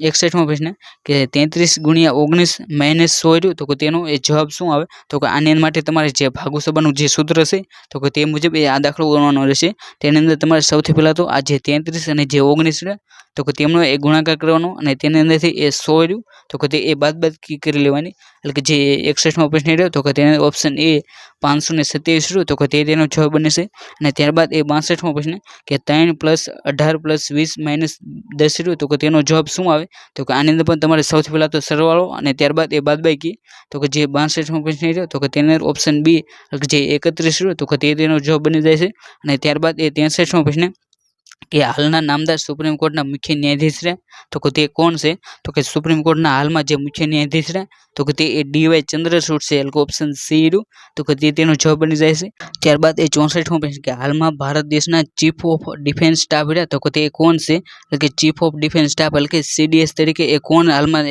61મો પ્રશ્ન કે 33 × 19 - 100 રહ્યું તો કે તેનો એ જવાબ શું આવે તો કે આની માટે તમારે જે ભાગુ સભાનું જે સૂત્ર છે તો કે તે મુજબ એ આ દાખલો ગણવાનો રહેશે. તેની અંદર તમારે સૌથી પહેલાં તો આ જે 33 અને જે 19 છે તો કે તેમનો એ ગુણાકાર કરવાનો અને તેની અંદરથી એ 100 રહ્યું તો કે તે એ બાદબાકી કરી લેવાની. એટલે કે જે 61મો પ્રશ્ન રહ્યો તો કે તેને ઓપ્શન એ 527 રહ્યું તો કે તે તેનો જવાબ બને છે. અને ત્યારબાદ એ 62મો પ્રશ્ન કે 3 + 18 + 20 - 10 રહ્યું તો કે તેનો જવાબ શું આવે તો કે આની અંદર પણ તમારે સૌથી પહેલાં તો સરવાળો અને ત્યારબાદ એ બાદબાકી તો કે જે 62મો પ્રશ્ન રહ્યો તો કે તેને ઓપ્શન બી એટલે કે જે 31 રહ્યું તો કે તે તેનો જવાબ બની જાય છે. અને ત્યારબાદ એ 63મો પ્રશ્ન કે હાલના નામદાર સુપ્રીમ કોર્ટના મુખ્ય ન્યાયાધીશ છે તો કે તે કોણ છે તો કે સુપ્રીમ કોર્ટના હાલમાં જે મુખ્ય ન્યાયાધીશ છે તો કે તે ડી.વાય. ચંદ્રચૂડ છે એટલે કે ઓપ્શન સી રહ્યું તો કે તે તેનો જવાબ બની જાય છે. ત્યારબાદ એ 64મો પ્રશ્ન કે હાલમાં ભારત દેશના ચીફ ઓફ ડિફેન્સ સ્ટાફ રહ્યા તો કે તે કોણ છે એટલે કે ચીફ ઓફ ડિફેન્સ સ્ટાફ એટલે કે CDS તરીકે એ કોણ હાલમાં એ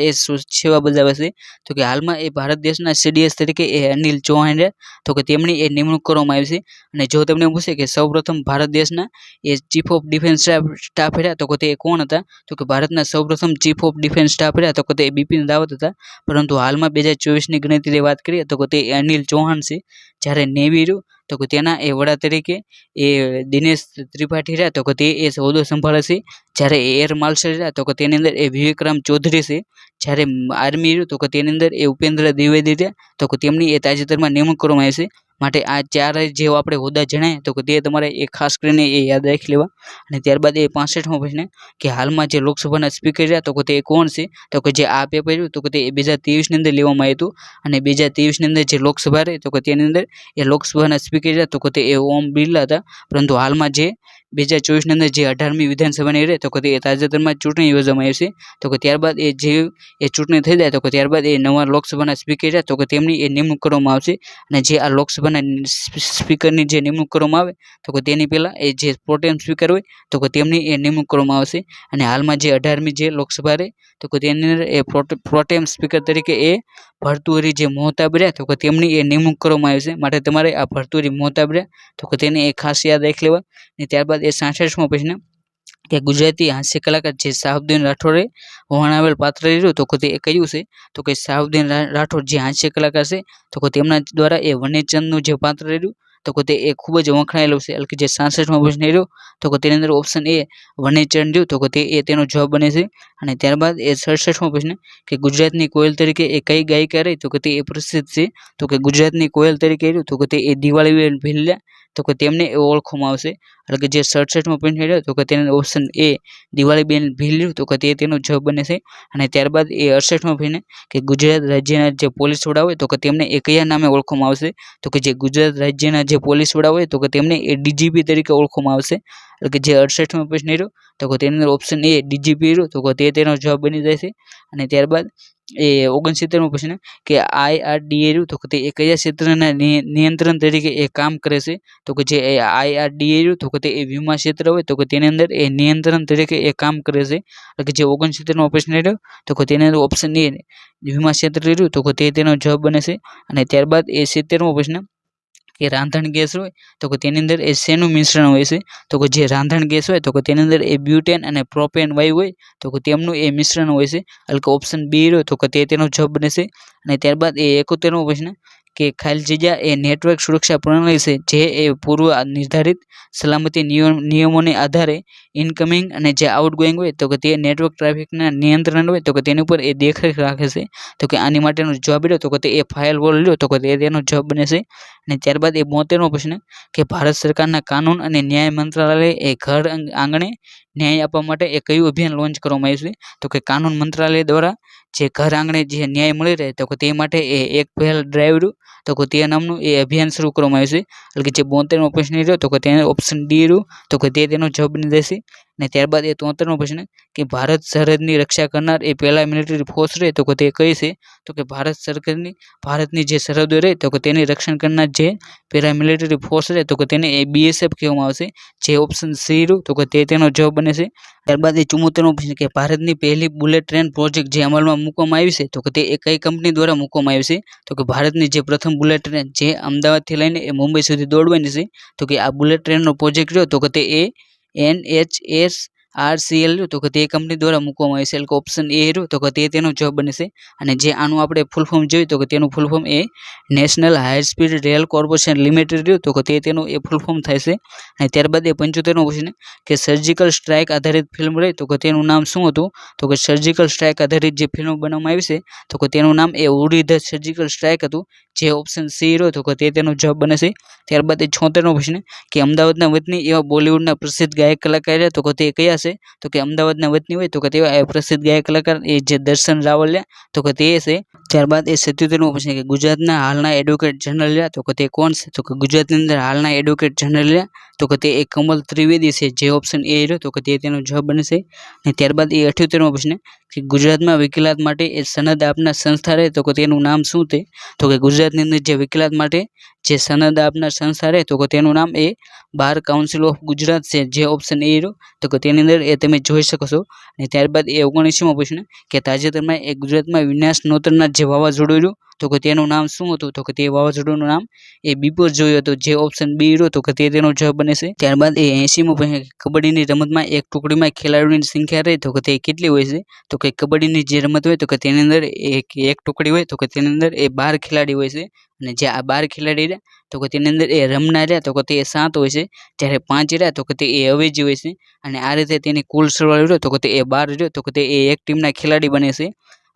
સેવા બજાવે છે તો કે હાલમાં એ ભારત દેશના CDS તરીકે એ અનિલ ચૌહાણ રહ્યા તો કે તેમની એ નિમણૂક કરવામાં આવી છે. અને જો તમને પૂછે કે સૌપ્રથમ ભારત દેશના એ ચીફ ઓફ ડિફેન્સ સ્ટાફ રહ્યા તો કે તે કોણ હતા તો કે ભારતના સૌપ્રથમ ચીફ ઓફ ડિફેન્સ સ્ટાફ રહ્યા તો કે તે બિપિન રાવત હતા. પરંતુ હાલમાં 2024ની ગણતરીની વાત કરીએ તો કે તે અનિલ ચૌહાણ છે. જ્યારે નેવી રહ્યું તો કે તેના એ વડા તરીકે એ દિનેશ ત્રિપાઠી રહ્યા તો કે તે એ હોદ્દો સંભાળે છે. જ્યારે એર માર્શલ રહ્યા તો કે તેની અંદર એ વિવેકરામ ચૌધરી છે. જ્યારે આર્મી રહ્યું તો કે તેની અંદર એ ઉપેન્દ્ર દ્વિવેદી રહ્યા તો કે તેમની એ તાજેતરમાં નિમણૂક કરવામાં આવી છે. માટે આ ચાર જે આપણે હોદ્દા જણાય તો કે તે તમારે એ ખાસ કરીને એ યાદ રાખી લેવા. અને ત્યારબાદ એ 65મો પ્રશ્ન કે હાલમાં જે લોકસભાના સ્પીકર રહ્યા તો કે તે કોણ છે તો કે જે આ પેપર રહ્યું તો કે તે 2023ની અંદર લેવામાં આવ્યું હતું. અને 2023ની અંદર જે લોકસભા રહી તો કે તેની અંદર એ લોકસભાના સ્પીકર રહ્યા તો કે તે ઓમ બિરલા હતા. પરંતુ હાલમાં જે 2024ની અંદર જે 18મી વિધાનસભાની રહે તો કે તે તાજેતરમાં ચૂંટણી યોજવામાં આવી છે તો કે ત્યારબાદ એ જે ચૂંટણી થઈ જાય તો કે ત્યારબાદ એ નવા લોકસભાના સ્પીકર રહ્યા તો કે તેમની એ નિમણૂક કરવામાં આવશે. અને જે આ લોકસભાના સ્પીકરની જે નિમણૂક કરવામાં આવે તો કે તેની પહેલાં એ જે પ્રોટેમ સ્પીકર હોય તો કે તેમની એ નિમણૂક કરવામાં આવશે. અને હાલમાં જે 18મી જે લોકસભા રહે તો કે તેની અંદર એ પ્રોટેમ સ્પીકર તરીકે એ ભર્તુહરી જે મોહતાબ રહ્યા તો કે તેમની એ નિમણૂક કરવામાં આવી છે. માટે તમારે આ ભર્તુહરી મોહતાબ રહ્યા તો કે તેને એ ખાસ યાદ રાખી લેવા. અને ત્યારબાદ એ 66મો પ્રશ્ન કે ગુજરાતી હાસ્ય કલાકાર જે શાહબુદ્દીન રાઠોડે વર્ણવેલ પાત્ર રહ્યું તો કે તે કયું છે તો કે શાહબુદ્દીન રાઠોડ જે હાસ્ય કલાકાર છે તો કે તેમના દ્વારા એ વનેચંદનું જે પાત્ર રહ્યું તો કે તે એ ખૂબ જ વખણાયેલું છે. એટલે કે જે 66મો પ્રશ્ન રહ્યો તો કે તેની અંદર ઓપ્શન એ વનેચંદ રહ્યું તો કે તે એ તેનો જવાબ બને છે. અને ત્યારબાદ એ 67મો પ્રશ્ન કે ગુજરાતની કોયલ તરીકે એ કઈ ગાયિકા રહી તો કે તે એ પ્રસિદ્ધ છે તો કે ગુજરાતની કોયલ તરીકે રહ્યું તો કે તે એ દિવાળીબેન ભીલ્યા તો કે તેમને ઓળખવામાં આવશે. એટલે કે જે 67મો પ્રશ્ન રહ્યો તો કે તેનો ઓપ્શન એ દિવાળીબેન ભીલ રહ્યું તો કે તે તેનો જવાબ બને છે. અને ત્યારબાદ એ 68મો પ્રશ્ન કે ગુજરાત રાજ્યના જે પોલીસ વડા હોય તો કે તેમને એ કયા નામે ઓળખવામાં આવશે તો કે જે ગુજરાત રાજ્યના જે પોલીસ વડા હોય તો કે તેમને એ DGP તરીકે ઓળખવામાં આવશે. એટલે કે જે 68મો પ્રશ્ન રહ્યો તો કે તેની અંદર ઓપ્શન એ DGP રહ્યું તો કે તે તેનો જવાબ બની જાય છે. અને ત્યારબાદ એ 69મો પ્રશ્ન કે IRDA રહ્યું તો કે તે કયા ક્ષેત્રના નિયંત્રણ તરીકે એ કામ કરે છે તો કે જે IRDA રહ્યું તો કે તે વીમા ક્ષેત્ર હોય તો કે તેની અંદર એ નિયંત્રણ તરીકે એ કામ કરે છે. એટલે કે જે 69મો પ્રશ્ન રહ્યો તો કે તેની અંદર ઓપ્શન એ વીમા ક્ષેત્ર રહ્યું તો કે તે તેનો જવાબ બને છે. અને ત્યારબાદ એ 70મો પ્રશ્ન કે રાંધણ ગેસ હોય તો કે તેની અંદર એ શેનું મિશ્રણ હોય છે તો કે જે રાંધણ ગેસ હોય તો કે તેની અંદર એ બ્યુટેન અને પ્રોપેન વાયુ હોય તો કે તેમનું એ મિશ્રણ હોય છે. એટલે કે ઓપ્શન બી રહ્યો તો કે તે તેનો જવાબ બને છે. અને ત્યારબાદ એ 71મો પ્રશ્ન કે ખાલી જગ્યા એ નેટવર્ક સુરક્ષા પ્રણાલી છે જે એ પૂર્વ નિર્ધારિત સલામતી નિયમોને આધારે ઇનકમિંગ અને જે આઉટગોઈંગ હોય તો કે તે નેટવર્ક ટ્રાફિકના નિયંત્રણ હોય તો કે તેની ઉપર એ દેખરેખ રાખે છે. તો કે આની માટેનો જવાબ રહ્યો તો કે તે એ ફાયરવોલ રહ્યો તો કે તે તેનો જવાબ બને છે. અને ત્યારબાદ એ 72મો પ્રશ્ન કે ભારત સરકારના કાનૂન અને ન્યાય મંત્રાલય એ ઘર આંગણે ન્યાય આપવા માટે એ કયું અભિયાન લોન્ચ કરવામાં આવ્યું છે? તો કે કાનૂન મંત્રાલય દ્વારા જે ઘર આંગણે જે ન્યાય મળી રહે તો કે તે માટે એ એક પહેલ ડ્રાઈવ રહ્યું તો કે તે નામનું એ અભિયાન શરૂ કરવામાં આવ્યું છે. એટલે કે જે 72મો પ્રશ્ન રહ્યો તો કે તેને ઓપ્શન ડી રહ્યું તો કે તે તેનો જવાબ બની જશે. અને ત્યારબાદ એ 73મો પ્રશ્ન કે ભારત સરહદની રક્ષા કરનાર એ પહેલા મિલિટરી ફોર્સ રહે તો કે તે કઈ છે? તો કે ભારતની જે સરહદો રહે તો કે તેની રક્ષણ કરનાર જે પેરામિલિટરી ફોર્સ રહે તો કે તેને એ BSF કહેવામાં આવશે. જે ઓપ્શન સી રહ્યું તો કે તે તેનો જવાબ બને છે. ત્યારબાદ એ 74મો પ્રશ્ન કે ભારતની પહેલી બુલેટ ટ્રેન પ્રોજેક્ટ જે અમલમાં મૂકવામાં આવી છે તો કે તે એ કઈ કંપની દ્વારા મૂકવામાં આવી છે? તો કે ભારતની જે પ્રથમ બુલેટ ટ્રેન જે અમદાવાદથી લઈને એ મુંબઈ સુધી દોડવાની છે તો કે આ બુલેટ ટ્રેનનો પ્રોજેક્ટ રહ્યો તો કે તે એ NHSRCL રહ્યું તો કે તે કંપની દ્વારા મૂકવામાં આવી છે. એટલે કે ઓપ્શન એ રહ્યું તો કે તે તેનો જવાબ બને છે. અને જે આનું આપણે ફૂલ ફોર્મ જોઈએ તો કે તેનું ફૂલ ફોર્મ એ national high speed rail corporation limited રહ્યું તો કે તે તેનું એ ફૂલ ફોર્મ થાય છે. અને ત્યારબાદ એ 75મો પ્રશ્ન કે સર્જિકલ સ્ટ્રાઇક આધારિત ફિલ્મ રહી તો કે તેનું નામ શું હતું? તો કે સર્જિકલ સ્ટ્રાઇક આધારિત જે ફિલ્મ બનાવવામાં આવી છે તો કે તેનું નામ એ ઉરી ધ સર્જિકલ સ્ટ્રાઇક હતું. જે ઓપ્શન સી રહ્યો તો કે તે તેનો જવાબ બને છે. ત્યારબાદ એ 76મો પ્રશ્ન કે અમદાવાદના વતની એવા બોલિવૂડના પ્રસિદ્ધ ગાયક કલાકાર તો કે તે કયા છે? તો કે અમદાવાદના વતની હોય તો કે તેવા પ્રસિદ્ધ ગાયક કલાકાર એ જે દર્શન રાવલ તો કે તે છે. ત્યારબાદ એ 77મો પ્રશ્ન કે ગુજરાતના હાલના એડવોકેટ જનરલ તો કે તે કોણ છે? તો કે ગુજરાતની અંદર હાલના એડવોકેટ જનરલ તો કે તે એક કમલ ત્રિવેદી છે. જે ઓપ્શન એ રહ્યો તો કે તે તેનો જવાબ બને છે. અને ત્યારબાદ એ 78મો પ્રશ્ન કે ગુજરાતમાં વકીલાત માટે એ સનદ આપનાર સંસ્થા રહે તો કે તેનું નામ શું છે? તો કે ગુજરાતની અંદર જે વકીલાત માટે જે સનદ આપનાર સંસ્થા રહે તો કે તેનું નામ એ બાર કાઉન્સિલ ઓફ ગુજરાત છે. જે ઓપ્શન એ રહ્યો તો કે તેની અંદર એ તમે જોઈ શકો છો. અને ત્યારબાદ એ 79મો પ્રશ્ન કે તાજેતરમાં એ ગુજરાતમાં વિનાશ નોતરનાર જે વાવાઝોડું રહ્યું તો કે તેનું નામ શું હતું? તો કે તે વાવાઝોડુંનું નામ એ બિપરજોય હતું. જે ઓપ્શન બી રહ્યો તો કે તે તેનો જવાબ બને છે. ત્યારબાદ એ 80મો પ્રશ્ન કબડ્ડીની રમતમાં એક ટુકડીમાં ખેલાડીઓની સંખ્યા રહે તો કે તે કેટલી હોય છે? તો કે કબડ્ડીની જે રમત હોય તો કે તેની અંદર એક ટુકડી હોય તો કે તેની અંદર એ 12 ખેલાડી હોય છે. અને જે આ 12 ખેલાડી રહ્યા તો કે તેની અંદર એ રમનાર રહ્યા તો કે તે 7 હોય છે. જ્યારે 5 રહ્યા તો કે તે એ અવેજી હોય છે. અને આ રીતે તેની કુલ સરવાળો રહ્યો તો કે તે એ 12 રહ્યો તો કે તે એક ટીમના ખેલાડી બને છે.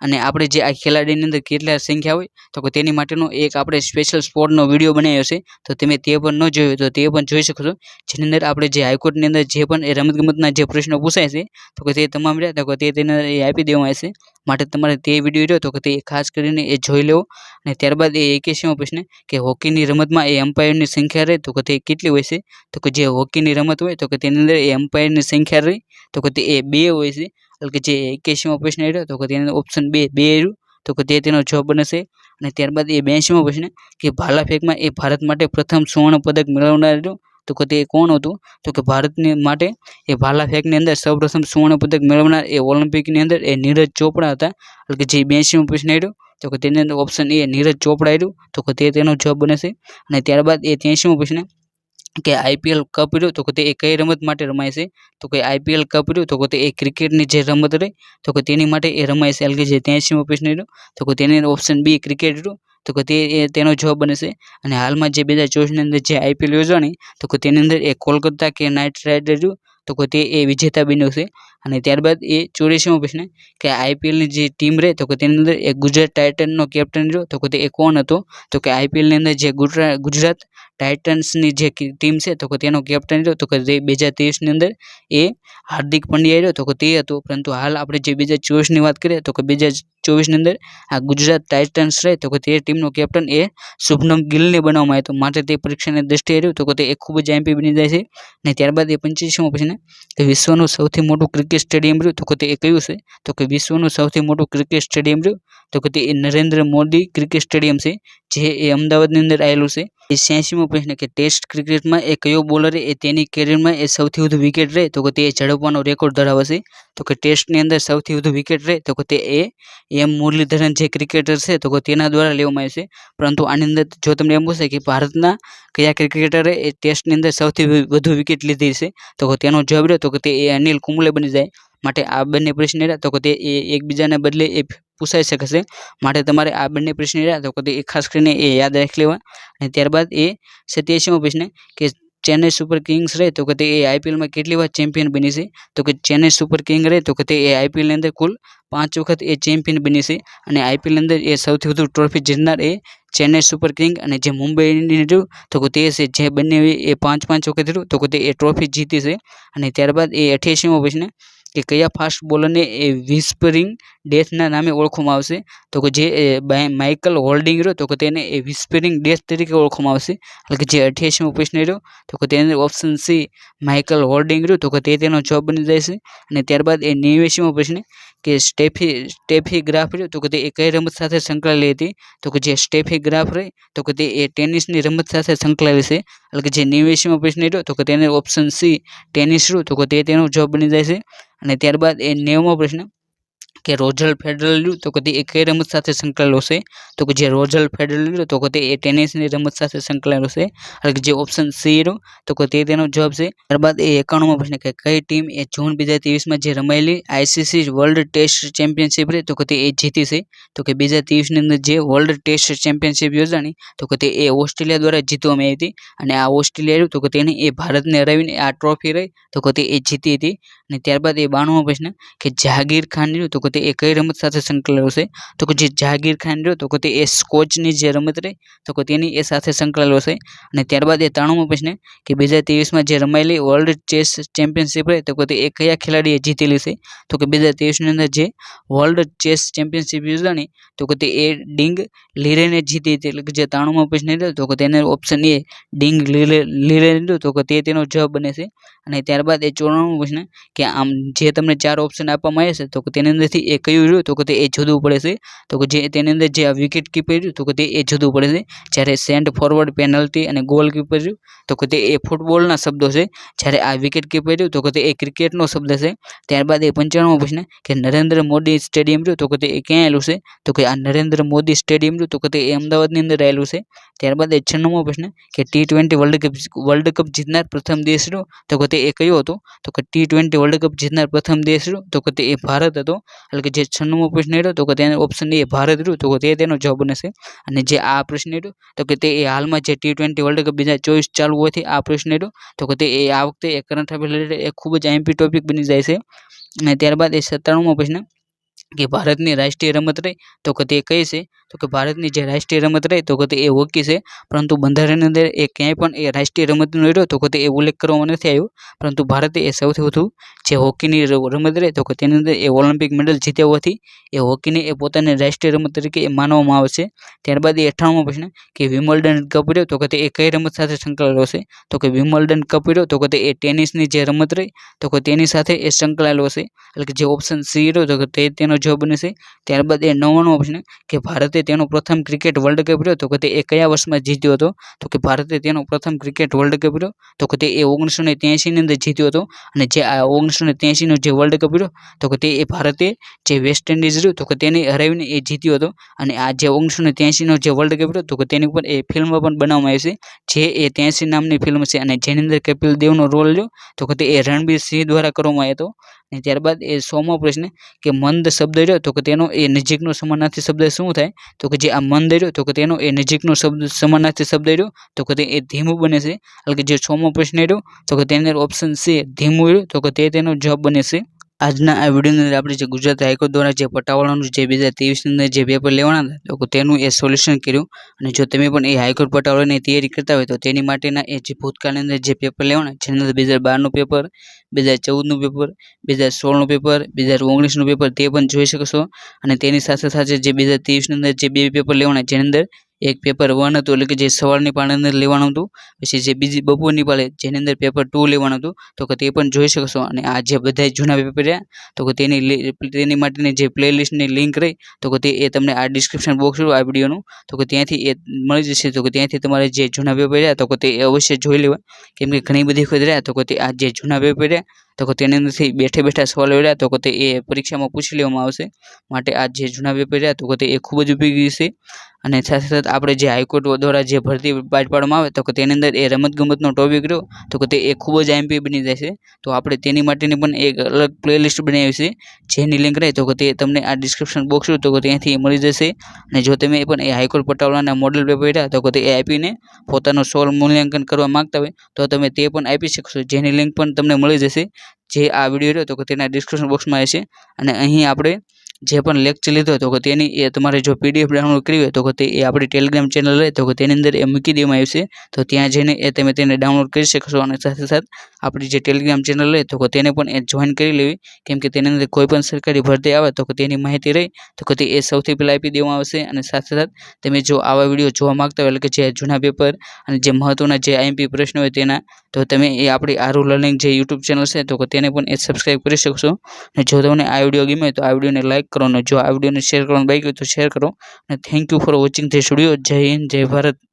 અને આપણે જે આ ખેલાડીની અંદર કેટલા સંખ્યા હોય તો કે તેની માટેનો એક આપણે સ્પેશિયલ સ્પોર્ટનો વિડીયો બનાવ્યો છે. તો તમે તે પણ ન જોયો તો તે પણ જોઈ શકો છો. જેની અંદર આપણે જે હાઈકોર્ટની અંદર જે પણ એ રમતગમતના જે પ્રશ્નો પૂછાય છે તો કે તે તમામ રહ્યા તો કે તે તેને આપી દેવામાં આવશે. માટે તમારે તે વિડીયો રહ્યો તો કે તે ખાસ કરીને એ જોઈ લેવો. અને ત્યારબાદ એ 81મો પ્રશ્ન કે હોકીની રમતમાં એ એમ્પાયરની સંખ્યા રહે તો કે તે કેટલી હોય છે? તો કે જે હોકીની રમત હોય તો કે તેની અંદર એ એમ્પાયરની સંખ્યા રહી તો કે તે એ 2 હોય છે. એટલે કે જે 81મો પ્રશ્ન રહ્યો તો કે તેની અંદર ઓપ્શન 2 રહ્યું તો કે તે તેનો જવાબ બનશે. અને ત્યારબાદ એ 82મો પ્રશ્ન કે ભાલા ફેંકમાં એ ભારત માટે પ્રથમ સુવર્ણ પદક મેળવનાર રહ્યું તો કે તે કોણ હતું? તો કે ભારતની માટે એ ભાલા ફેંકની અંદર સૌપ્રથમ સુવર્ણ પદક મેળવનાર એ ઓલિમ્પિકની અંદર એ નીરજ ચોપડા હતા. એટલે કે જે 82મો પ્રશ્ન રહ્યો તો કે તેની અંદર ઓપ્શન એ નીરજ ચોપડા રહ્યું તો કે તે તેનો જવાબ બનશે. અને ત્યારબાદ એ 83મો પ્રશ્ન કે IPL કપ રહ્યું તો કે તે કઈ રમત માટે રમાય છે? તો કે IPL કપ રહ્યું તો કે તે ક્રિકેટની જે રમત રહી તો કે તેની માટે એ રમાય છે. એટલે કે જે 83મો પ્રશ્ન રહ્યો તો કે તેની અંદર ઓપ્શન બી ક્રિકેટ રહ્યું તો કે તેનો જવાબ બનશે. અને હાલમાં જે 2024ની અંદર જે IPL યોજાણી તો કે તેની અંદર એ કોલકાતા કે નાઇટ રાઇડર રહ્યું તો કે તે એ વિજેતા બન્યો છે. અને ત્યારબાદ એ 84મો પ્રશ્ન કે IPLની જે ટીમ રહે તો કે તેની અંદર એ ગુજરાત ટાઇટનનો કેપ્ટન રહ્યો તો કે તે કોણ હતો? તો કે IPLની અંદર જે ગુજરાત ટાઇટન્સની જે ટીમ છે તો કે તેનો કેપ્ટન રહ્યો તો કે 2023ની અંદર એ હાર્દિક પંડ્યા રહ્યો તો કે તે હતો. પરંતુ હાલ આપણે જે 2024ની વાત કરીએ તો કે 2024ની અંદર આ ગુજરાત ટાઇટન્સ રહે તો કે તે ટીમનો કેપ્ટન એ શુભમન ગિલને બનાવવામાં આવ્યો હતો. માટે તે પરીક્ષાની દ્રષ્ટિએ રહ્યું તો કે તે ખૂબ જ MP બની જાય છે. અને ત્યારબાદ એ 85મો પ્રશ્ન કે વિશ્વનું સૌથી મોટું ક્રિકેટ સ્ટેડિયમ રહ્યું તો કે તે કયું છે? તો કે વિશ્વનું સૌથી મોટું ક્રિકેટ સ્ટેડિયમ રહ્યું તો કે તે નરેન્દ્ર મોદી ક્રિકેટ સ્ટેડિયમ છે. જે એ અમદાવાદની અંદર આવેલું છે. એ 86મો પ્રશ્ન કે ટેસ્ટ ક્રિકેટમાં એ કયો બોલર એ તેની કેરિયરમાં એ સૌથી વધુ વિકેટ રહે તો કે તે ઝડપવાનો રેકોર્ડ ધરાવે છે. તો કે ટેસ્ટની અંદર સૌથી વધુ વિકેટ રહે તો કે તે એમ મુરલીધરન જે ક્રિકેટર છે તો કે તેના દ્વારા લેવામાં આવે છે. પરંતુ આની અંદર જો તમને એમ પૂછે કે ભારતના કયા ક્રિકેટરે એ ટેસ્ટની અંદર સૌથી વધુ વિકેટ લીધી છે તો કે તેનો જવાબ રહ્યો તો કે તે અનિલ કુંબલે બની જાય. માટે આ બંને પ્રશ્ન રહ્યા તો કે તે એકબીજાને બદલે એ પૂછાઈ શકે છે, માટે તમારે આ બંને પ્રશ્ન રહ્યા તો કે તે ખાસ કરીને એ યાદ રાખી લેવા. અને ત્યારબાદ એ 87મો પ્રશ્ન કે ચેન્નઈ સુપર કિંગ્સ રહે તો કે તે આઈપીએલમાં કેટલી વાર ચેમ્પિયન બની છે, તો કે ચેન્નઈ સુપર કિંગ રહે તો કે તે આઈપીએલની અંદર કુલ 5 વખત એ ચેમ્પિયન બની છે. અને આઈપીએલની અંદર એ સૌથી વધુ ટ્રોફી જીતનાર એ ચેન્નઈ સુપર કિંગ અને જે મુંબઈ ઇન્ડિયન્સ રહ્યું તો કે તે છે જે બંને એ 5 વખત રહ્યું તો કે તે એ ટ્રોફી જીતી છે. અને ત્યારબાદ એ 88મો પ્રશ્ન કે કયા ફાસ્ટ બોલરને એ વિસ્પરિંગ ડેથના નામે ઓળખવામાં આવશે, તો કે જે માઇકલ હોલ્ડિંગ રહ્યો તો કે તેને એ વિસ્પરિંગ ડેથ તરીકે ઓળખવામાં આવશે. એટલે કે જે 88મો પ્રશ્ન રહ્યો તો કે તેની ઓપ્શન સી માઇકલ હોલ્ડિંગ રહ્યું તો કે તેનો જવાબ બની જાય છે. અને ત્યારબાદ એ 89મો પ્રશ્ન કે સ્ટેફી ગ્રાફ રહ્યો તો કે તે કઈ રમત સાથે સંકળાયેલી હતી, તો કે જે સ્ટેફી ગ્રાફ રહી તો કે તે ટેનિસની રમત સાથે સંકળાયેલી છે. એટલે કે જે 89મો પ્રશ્ન રહ્યો તો કે તેને ઓપ્શન સી ટેનિસ રહ્યું તો કે તેનો જવાબ બની જાય છે. અને ત્યારબાદ એ 90મો પ્રશ્ન કે રોજર ફેડરર રહ્યું તો કે તે કઈ રમત સાથે સંકળાયેલો છે, તો કે જે રોજર ફેડરર રહ્યું તો કે તે ટેનિસની રમત સાથે સંકળાયેલો છે. એટલે કે જે ઓપ્શન સી રહ્યું તો કે તેનો જવાબ છે. ત્યારબાદ એ 91મો પ્રશ્ન કે કઈ ટીમ એ જૂન 2023માં જે રમાયેલી આઈસીસી વર્લ્ડ ટેસ્ટ ચેમ્પિયનશિપ રહી તો કે તે જીતી છે, તો કે 2023ની અંદર જે વર્લ્ડ ટેસ્ટ ચેમ્પિયનશિપ યોજાણી તો કે તે ઓસ્ટ્રેલિયા દ્વારા જીતવામાં આવી હતી. અને આ ઓસ્ટ્રેલિયા રહ્યું તો કે તેને એ ભારતને હરાવીને આ ટ્રોફી રહી તો કે તે જીતી હતી. અને ત્યારબાદ એ 92મો પ્રશ્ન કે જાગીર ખાન રહ્યું તો કે તે કઈ રમત સાથે સંકળાયેલો છે, તો કે જે જાગીર ખાન રહ્યો તો કે તે સ્કોચની જે રમત રહી તો કે તેની એ સાથે સંકળાયેલો છે. અને ત્યારબાદ એ 93મો પ્રશ્ન કે 2023માં જે રમાયેલી વર્લ્ડ ચેસ ચેમ્પિયનશિપ રહી તો કે તે કયા ખેલાડીએ જીતેલી છે, તો કે 2023ની અંદર જે વર્લ્ડ ચેસ ચેમ્પિયનશિપ યોજાણી તો કે તે ડિંગ લીરેને જીતી હતી. એટલે કે જે 93મો પ્રશ્ન રહ્યો તો કે તેને ઓપ્શન એ ડિંગ લીરે તો કે તેનો જવાબ બને છે. અને ત્યારબાદ એ 94મો પ્રશ્ન કે આમ જે તમને 4 ઓપ્શન આપવામાં આવ્યા છે તો કે તેની અંદરથી એ કયું રહ્યું તો કે તે જુદું પડે છે, તો કે જે તેની અંદર જે વિકેટ કીપર રહ્યું તો કે તે જુદું પડે છે. જ્યારે સેન્ટ ફોરવર્ડ, પેનલ્ટી અને ગોલ કીપર રહ્યું તો કે તે ફૂટબોલના શબ્દો છે, જ્યારે આ વિકેટ કીપર રહ્યું તો કે તે ક્રિકેટનો શબ્દ છે. ત્યારબાદ એ 95મો પ્રશ્ન કે નરેન્દ્ર મોદી સ્ટેડિયમ રહ્યું તો કે તે ક્યાં આવેલું છે, તો કે આ નરેન્દ્ર મોદી સ્ટેડિયમ રહ્યું તો કે તે અમદાવાદની અંદર આવેલું છે. ત્યારબાદ એ 96મો પ્રશ્ન કે T20 વર્લ્ડ કપ જીતનાર પ્રથમ દેશ રહ્યો તો કે તે કયો હતો, તો કે T20 વર્લ્ડ કપ જીતનાર પ્રથમ દેશ રહ્યો તો કે તે ભારત હતો. એટલે કે જે 96મો પ્રશ્ન રહ્યો તો કે તેને ઓપ્શન એ ભારત રહ્યું તો કે તેનો જવાબ બને છે. અને જે આ પ્રશ્ન રહ્યો તો કે તે હાલમાં જે T20 વર્લ્ડ કપ 2024 ચાલુ હોવાથી આ પ્રશ્ન રહ્યો તો કે તે આ વખતે કરંટ અફેર રિલેટેડ ખૂબ જ આઈએમપી ટોપિક બની જાય છે. અને ત્યારબાદ એ 97મો પ્રશ્ન કે ભારતની રાષ્ટ્રીય રમત રહી તો કે તે કઈ છે, તો કે ભારતની જે રાષ્ટ્રીય રમત રહી તો કે તે હોકી છે, પરંતુ બંધારણની અંદર એ ક્યાંય પણ એ રાષ્ટ્રીય રમતનો રહ્યો તો કે તે ઉલ્લેખ કરવામાં નથી આવ્યો, પરંતુ ભારતે એ સૌથી વધુ જે હોકીની રમત રહી તો કે તેની અંદર એ ઓલિમ્પિક મેડલ જીત્યા હોવાથી એ હોકીને એ પોતાની રાષ્ટ્રીય રમત તરીકે એ માનવામાં આવે છે. ત્યારબાદ એ 98મો પ્રશ્ન કે વિમ્બલ્ડન કપ રહ્યો તો કે તે કઈ રમત સાથે સંકળાયેલો છે, તો કે વિમ્બલ્ડન કપ રહ્યો તો કે તે ટેનિસની જે રમત રહી તો કે તેની સાથે એ સંકળાયેલો છે. એટલે કે જે ઓપ્શન સી રહ્યો તો કે તેનો જવાબ બને છે. ત્યારબાદ એ 99મો પ્રશ્ન કે ભારતે તેનો પ્રથમ ક્રિકેટ વર્લ્ડ કપ રહ્યો તો કે તે કયા વર્ષમાં જીત્યો હતો, તો કે ભારતે તેનો પ્રથમ ક્રિકેટ વર્લ્ડ કપ રહ્યો તો કે તે 1983ની અંદર જીત્યો હતો. અને જે આ 1983નો જે વર્લ્ડ કપ રહ્યો તો કે તે ભારતે જે વેસ્ટ ઇન્ડિઝ રહ્યું તો કે તેને હરાવીને એ જીત્યો હતો. અને આ જે 1983નો જે વર્લ્ડ કપ રહ્યો તો કે તેની ઉપર એ ફિલ્મ પણ બનાવવામાં આવી છે, જે 83 નામની ફિલ્મ છે, અને જેની અંદર કપિલ દેવનો રોલ રહ્યો તો કે તે રણબીર સિંહ દ્વારા કરવામાં આવ્યો હતો. અને ત્યારબાદ એ 100મો પ્રશ્ન કે મંદ શબ્દ રહ્યો તો કે તેનો એ નજીકનો સમાનાર્થી શબ્દ શું થાય, તો કે જે આ મંદ રહ્યો તો કે તેનો એ નજીકનો સમાનાર્થી શબ્દ રહ્યો તો કે તે ધીમું બને છે. એટલે કે જે 100મો પ્રશ્ન રહ્યો તો કે તેની ઓપ્શન સી ધીમું રહ્યું તો કે તેનો જવાબ બને છે. આજના આ વિડીયોની અંદર આપણે જે ગુજરાત હાઈકોર્ટ દ્વારા જે પટાવાળાનું જે 2023ની અંદર જે પેપર લેવાના હતા તો તેનું એ સોલ્યુશન કર્યું. અને જો તમે પણ એ હાઈકોર્ટ પટાવાળાની તૈયારી કરતા હોય તો તેની માટેના એ જે ભૂતકાળની અંદર જે પેપર લેવાના જેની અંદર 2012નું પેપર, 2014નું પેપર, 2016નું પેપર, 2019નું પેપર તે પણ જોઈ શકશો. અને તેની સાથે સાથે જે 2023ની અંદર જે 2 પેપર લેવાના જેની અંદર એક પેપર 1 હતું, એટલે કે જે સવારની પાળની અંદર લેવાનું હતું, પછી જે બીજી બપોરની પાળે જેની અંદર પેપર 2 લેવાનું હતું તો કે તે પણ જોઈ શકશો. અને આ જે બધા જૂના પેપર રહ્યા તો કે તેની માટેની જે પ્લેલિસ્ટની લિંક રહી તો કે તે તમને આ ડિસ્ક્રિપ્શન બોક્સ આ વિડીયોનું તો કે ત્યાંથી એ મળી જશે. તો કે ત્યાંથી તમારે જે જૂના પેપર રહ્યા તો કે તે અવશ્ય જોઈ લેવા, કેમ કે ઘણી બધી વખત રહ્યા તો કે તે આ જે જૂના પેપર રહ્યા તો કે તેની અંદરથી બેઠા સવાલો રહ્યા તો કે તે એ પરીક્ષામાં પૂછી લેવામાં આવશે. માટે આ જે જૂના પેપર રહ્યા તો કે તે એ ખૂબ જ ઉપયોગી છે. અને સાથે સાથે આપણે જે હાઈકોર્ટ દ્વારા જે ભરતી બહાર પાડવામાં આવે તો કે તેની અંદર એ રમતગમતનો ટોપિક રહ્યો તો કે તે એ ખૂબ જ આઈએમપી બની જાય છે. તો આપણે તેની માટેની પણ એક અલગ પ્લેલિસ્ટ બનાવી છે, જેની લિંક રહે તો કે તે તમને આ ડિસ્ક્રિપ્શન બોક્સ તો કે ત્યાંથી મળી જશે. અને જો તમે પણ એ હાઈકોર્ટ પટાવાળાના મોડલ પેપર રહ્યા તો કે તે આપીને પોતાનું સોલ્વ મૂલ્યાંકન કરવા માંગતા હોય તો તમે તે પણ આપી શકશો, જેની લિંક પણ તમને મળી જશે. જે આ વિડીયો રહ્યો તો કે તેના ડિસ્ક્રિપ્શન બોક્સમાં હશે. અને અહીં આપણે જે પણ લેક્ચર લીધો તો કે તેની એ તમારે જો પીડીએફ ડાઉનલોડ કરવી હોય તો કે તે એ આપણી ટેલિગ્રામ ચેનલ રહે તો કે તેની અંદર એ મૂકી દેવામાં આવી છે. તો ત્યાં જઈને એ તમે તેને ડાઉનલોડ કરી શકશો. અને સાથે સાથે આપણી જે ટેલિગ્રામ ચેનલ રહે તો કે તેને પણ એ જોઈન કરી લેવી, કેમ કે તેની અંદર કોઈ પણ સરકારી ભરતી આવે તો કે તેની માહિતી રહી તો કે તે એ સૌથી પહેલાં આપી દેવામાં આવશે. અને સાથે સાથે તમે જો આવા વિડીયો જોવા માંગતા હોય એટલે કે જે જૂના પેપર અને જે મહત્વના જે આઈએમપી પ્રશ્નો હોય તેના, તો તમે એ આપણી આરુ લર્નિંગ જે યુટ્યુબ ચેનલ છે તો કે તેને પણ એ સબસ્ક્રાઈબ કરી શકશો. અને જો તમને આ વિડીયો ગમે તો આ વિડીયોને લાઈક કરો, અને જો આ વિડીયોને શેર કરવાનું બાકી હોય તો શેર કરો. અને thank you for watching this video. જય હિન્દ, જય ભારત.